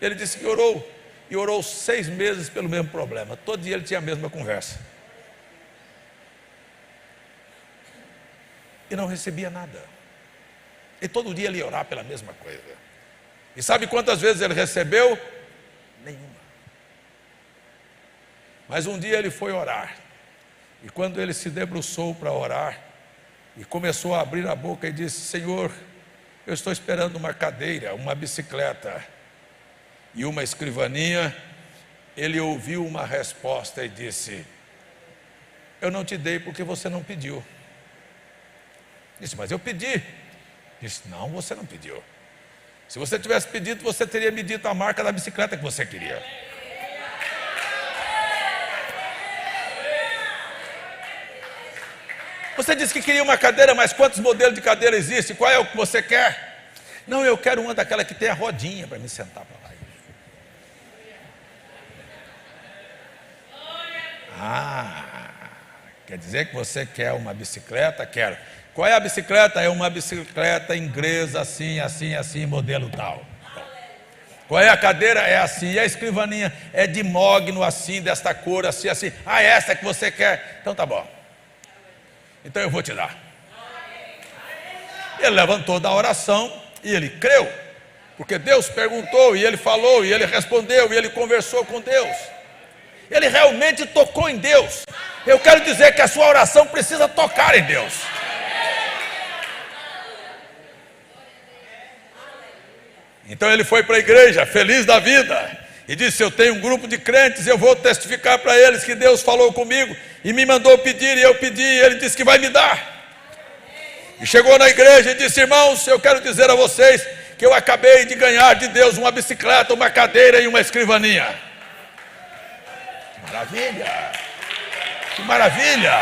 Ele disse que orou, e orou 6 meses pelo mesmo problema. Todo dia ele tinha a mesma conversa. E não recebia nada. E todo dia ele ia orar pela mesma coisa. E sabe quantas vezes ele recebeu? Nenhuma. Mas um dia ele foi orar. E quando ele se debruçou para orar, e começou a abrir a boca e disse: Senhor, eu estou esperando uma cadeira, uma bicicleta e uma escrivaninha. Ele ouviu uma resposta e disse: eu não te dei porque você não pediu. Disse: mas eu pedi. Disse: não, você não pediu. Se você tivesse pedido, você teria me dito a marca da bicicleta que você queria. Você disse que queria uma cadeira, mas quantos modelos de cadeira existem? Qual é o que você quer? Não, eu quero uma daquela que tem a rodinha para me sentar para lá. Quer dizer que você quer uma bicicleta? Quero. Qual é a bicicleta? É uma bicicleta inglesa, assim, assim, assim, modelo tal. Qual é a cadeira? É assim. E a escrivaninha? É de mogno, assim, desta cor, assim, assim. Essa que você quer? Então tá bom. Então eu vou te dar. Ele levantou da oração e ele creu, porque Deus perguntou e ele falou, e ele respondeu, e ele conversou com Deus. Ele realmente tocou em Deus. Eu quero dizer que a sua oração precisa tocar em Deus. Então ele foi para a igreja, feliz da vida, e disse: eu tenho um grupo de crentes, eu vou testificar para eles que Deus falou comigo e me mandou pedir, e eu pedi, e ele disse que vai me dar. E chegou na igreja e disse: irmãos, eu quero dizer a vocês que eu acabei de ganhar de Deus uma bicicleta, uma cadeira e uma escrivaninha. Que maravilha! Que maravilha!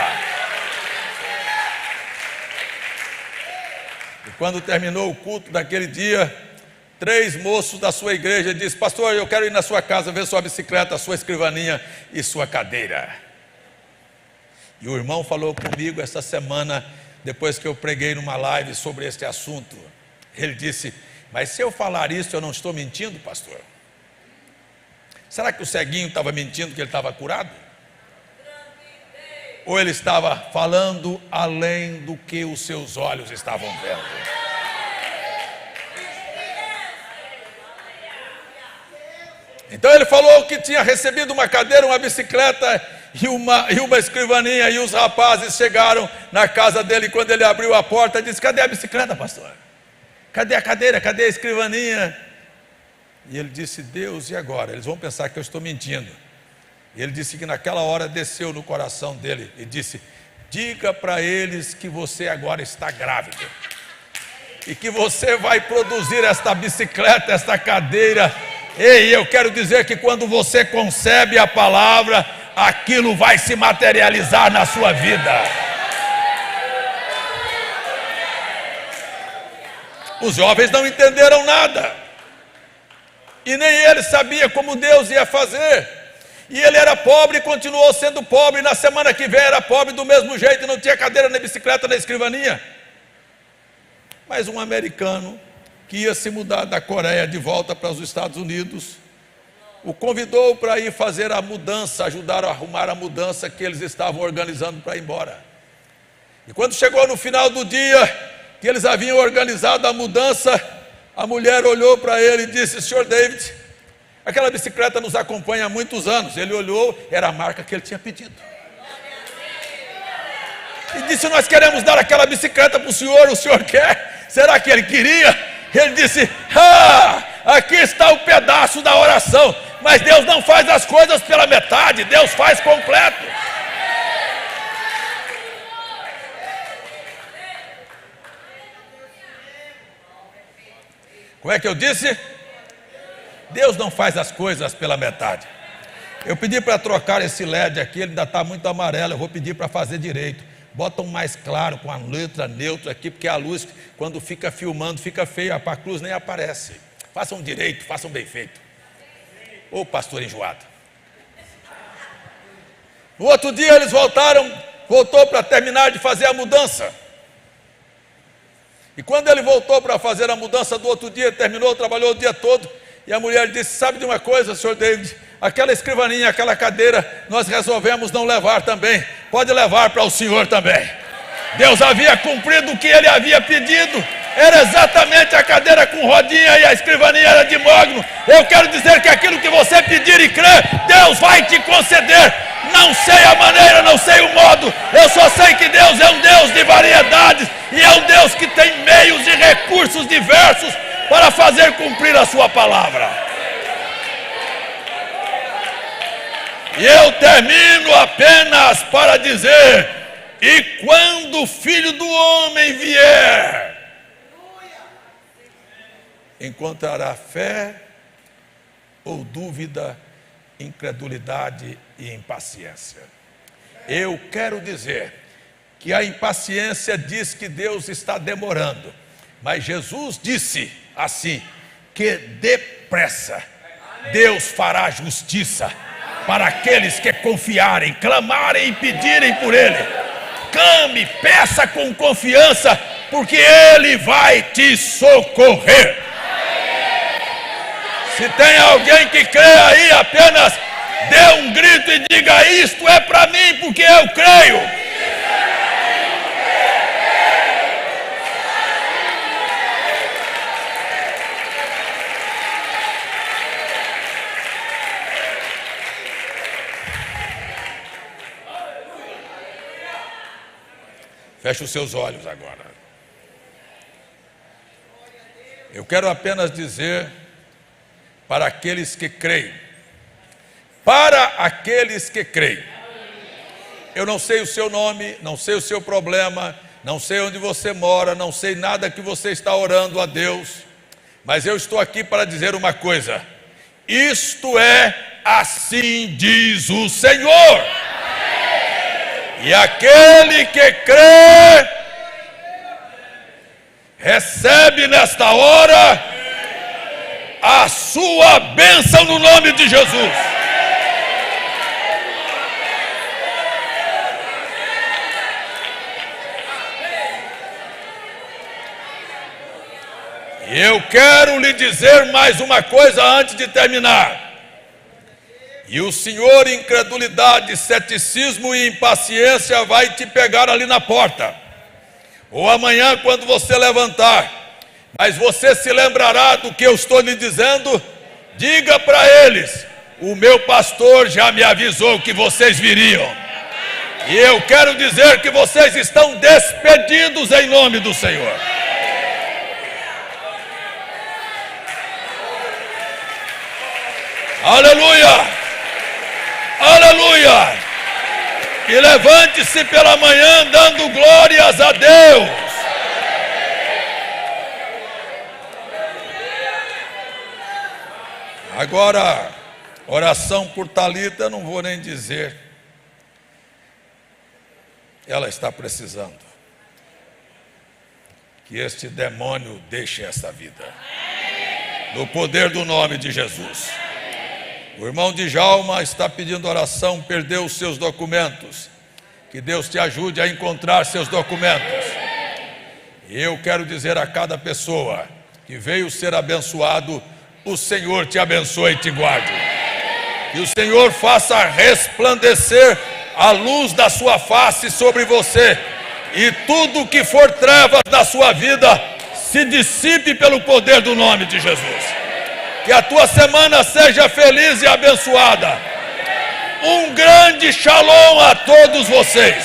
E quando terminou o culto daquele dia, 3 moços da sua igreja disseram: pastor, eu quero ir na sua casa ver sua bicicleta, sua escrivaninha e sua cadeira. E o irmão falou comigo essa semana, depois que eu preguei numa live sobre este assunto. Ele disse: mas se eu falar isso, eu não estou mentindo, pastor? Será que o ceguinho estava mentindo que ele estava curado? Ou ele estava falando além do que os seus olhos estavam vendo? Então ele falou que tinha recebido uma cadeira, uma bicicleta e uma escrivaninha. E os rapazes chegaram na casa dele. Quando ele abriu a porta, disse: cadê a bicicleta, pastor? Cadê a cadeira? Cadê a escrivaninha? E ele disse: Deus, e agora? Eles vão pensar que eu estou mentindo. E ele disse que naquela hora desceu no coração dele e disse: diga para eles que você agora está grávida e que você vai produzir esta bicicleta, esta cadeira. Ei, eu quero dizer que quando você concebe a palavra, aquilo vai se materializar na sua vida. Os jovens não entenderam nada, e nem ele sabia como Deus ia fazer. E ele era pobre e continuou sendo pobre. Na semana que vem era pobre do mesmo jeito, não tinha cadeira, nem bicicleta, nem escrivaninha. Mas um americano que ia se mudar da Coreia de volta para os Estados Unidos, o convidou para ir fazer a mudança, ajudar a arrumar a mudança que eles estavam organizando para ir embora. E quando chegou no final do dia, que eles haviam organizado a mudança, a mulher olhou para ele e disse: Sr. David, aquela bicicleta nos acompanha há muitos anos. Ele olhou, era a marca que ele tinha pedido. E disse: nós queremos dar aquela bicicleta para o senhor quer? Será que ele queria? Ele disse: aqui está o pedaço da oração. Mas Deus não faz as coisas pela metade, Deus faz completo. Como é que eu disse? Deus não faz as coisas pela metade. Eu pedi para trocar esse LED aqui, ele ainda está muito amarelo, eu vou pedir para fazer direito. Bota um mais claro, com a letra neutra aqui, porque a luz, quando fica filmando, fica feia, a cruz nem aparece. Façam direito, façam bem feito. Ô pastor enjoado. No outro dia eles voltou para terminar de fazer a mudança. E quando ele voltou para fazer a mudança do outro dia, terminou, trabalhou o dia todo, e a mulher disse: sabe de uma coisa, senhor David? Aquela escrivaninha, aquela cadeira, nós resolvemos não levar também. Pode levar para o senhor também. Deus havia cumprido o que ele havia pedido. Era exatamente a cadeira com rodinha e a escrivaninha era de mogno. Eu quero dizer que aquilo que você pedir e crer, Deus vai te conceder. Não sei a maneira, não sei o modo. Eu só sei que Deus é um Deus de variedades. E é um Deus que tem meios e recursos diversos para fazer cumprir a sua palavra. E eu termino apenas para dizer: e quando o Filho do Homem vier, encontrará fé ou dúvida, incredulidade e impaciência? Eu quero dizer que a impaciência diz que Deus está demorando, mas Jesus disse assim, que depressa Deus fará justiça para aqueles que confiarem, clamarem e pedirem por Ele. Clame, peça com confiança, porque Ele vai te socorrer. Se tem alguém que crê aí, apenas dê um grito e diga: isto é para mim, porque eu creio. Feche os seus olhos agora. Eu quero apenas dizer para aqueles que creem. Para aqueles que creem. Eu não sei o seu nome, não sei o seu problema, não sei onde você mora, não sei nada que você está orando a Deus, mas eu estou aqui para dizer uma coisa: isto é, assim diz o Senhor. E aquele que crê, recebe nesta hora a sua bênção no nome de Jesus. E eu quero lhe dizer mais uma coisa antes de terminar. E o senhor, incredulidade, ceticismo e impaciência vai te pegar ali na porta, ou amanhã quando você levantar. Mas você se lembrará do que eu estou lhe dizendo. Diga para eles: o meu pastor já me avisou que vocês viriam. E eu quero dizer que vocês estão despedidos em nome do Senhor. Aleluia! Aleluia! E levante-se pela manhã dando glórias a Deus. Agora, oração por Talita, eu não vou nem dizer. Ela está precisando que este demônio deixe esta vida. No poder do nome de Jesus. O irmão Djalma está pedindo oração, perdeu os seus documentos. Que Deus te ajude a encontrar seus documentos. E eu quero dizer a cada pessoa que veio ser abençoado: o Senhor te abençoe e te guarde. Que o Senhor faça resplandecer a luz da sua face sobre você. E tudo que for trevas na sua vida se dissipe pelo poder do nome de Jesus. Que a tua semana seja feliz e abençoada. Um grande shalom a todos vocês.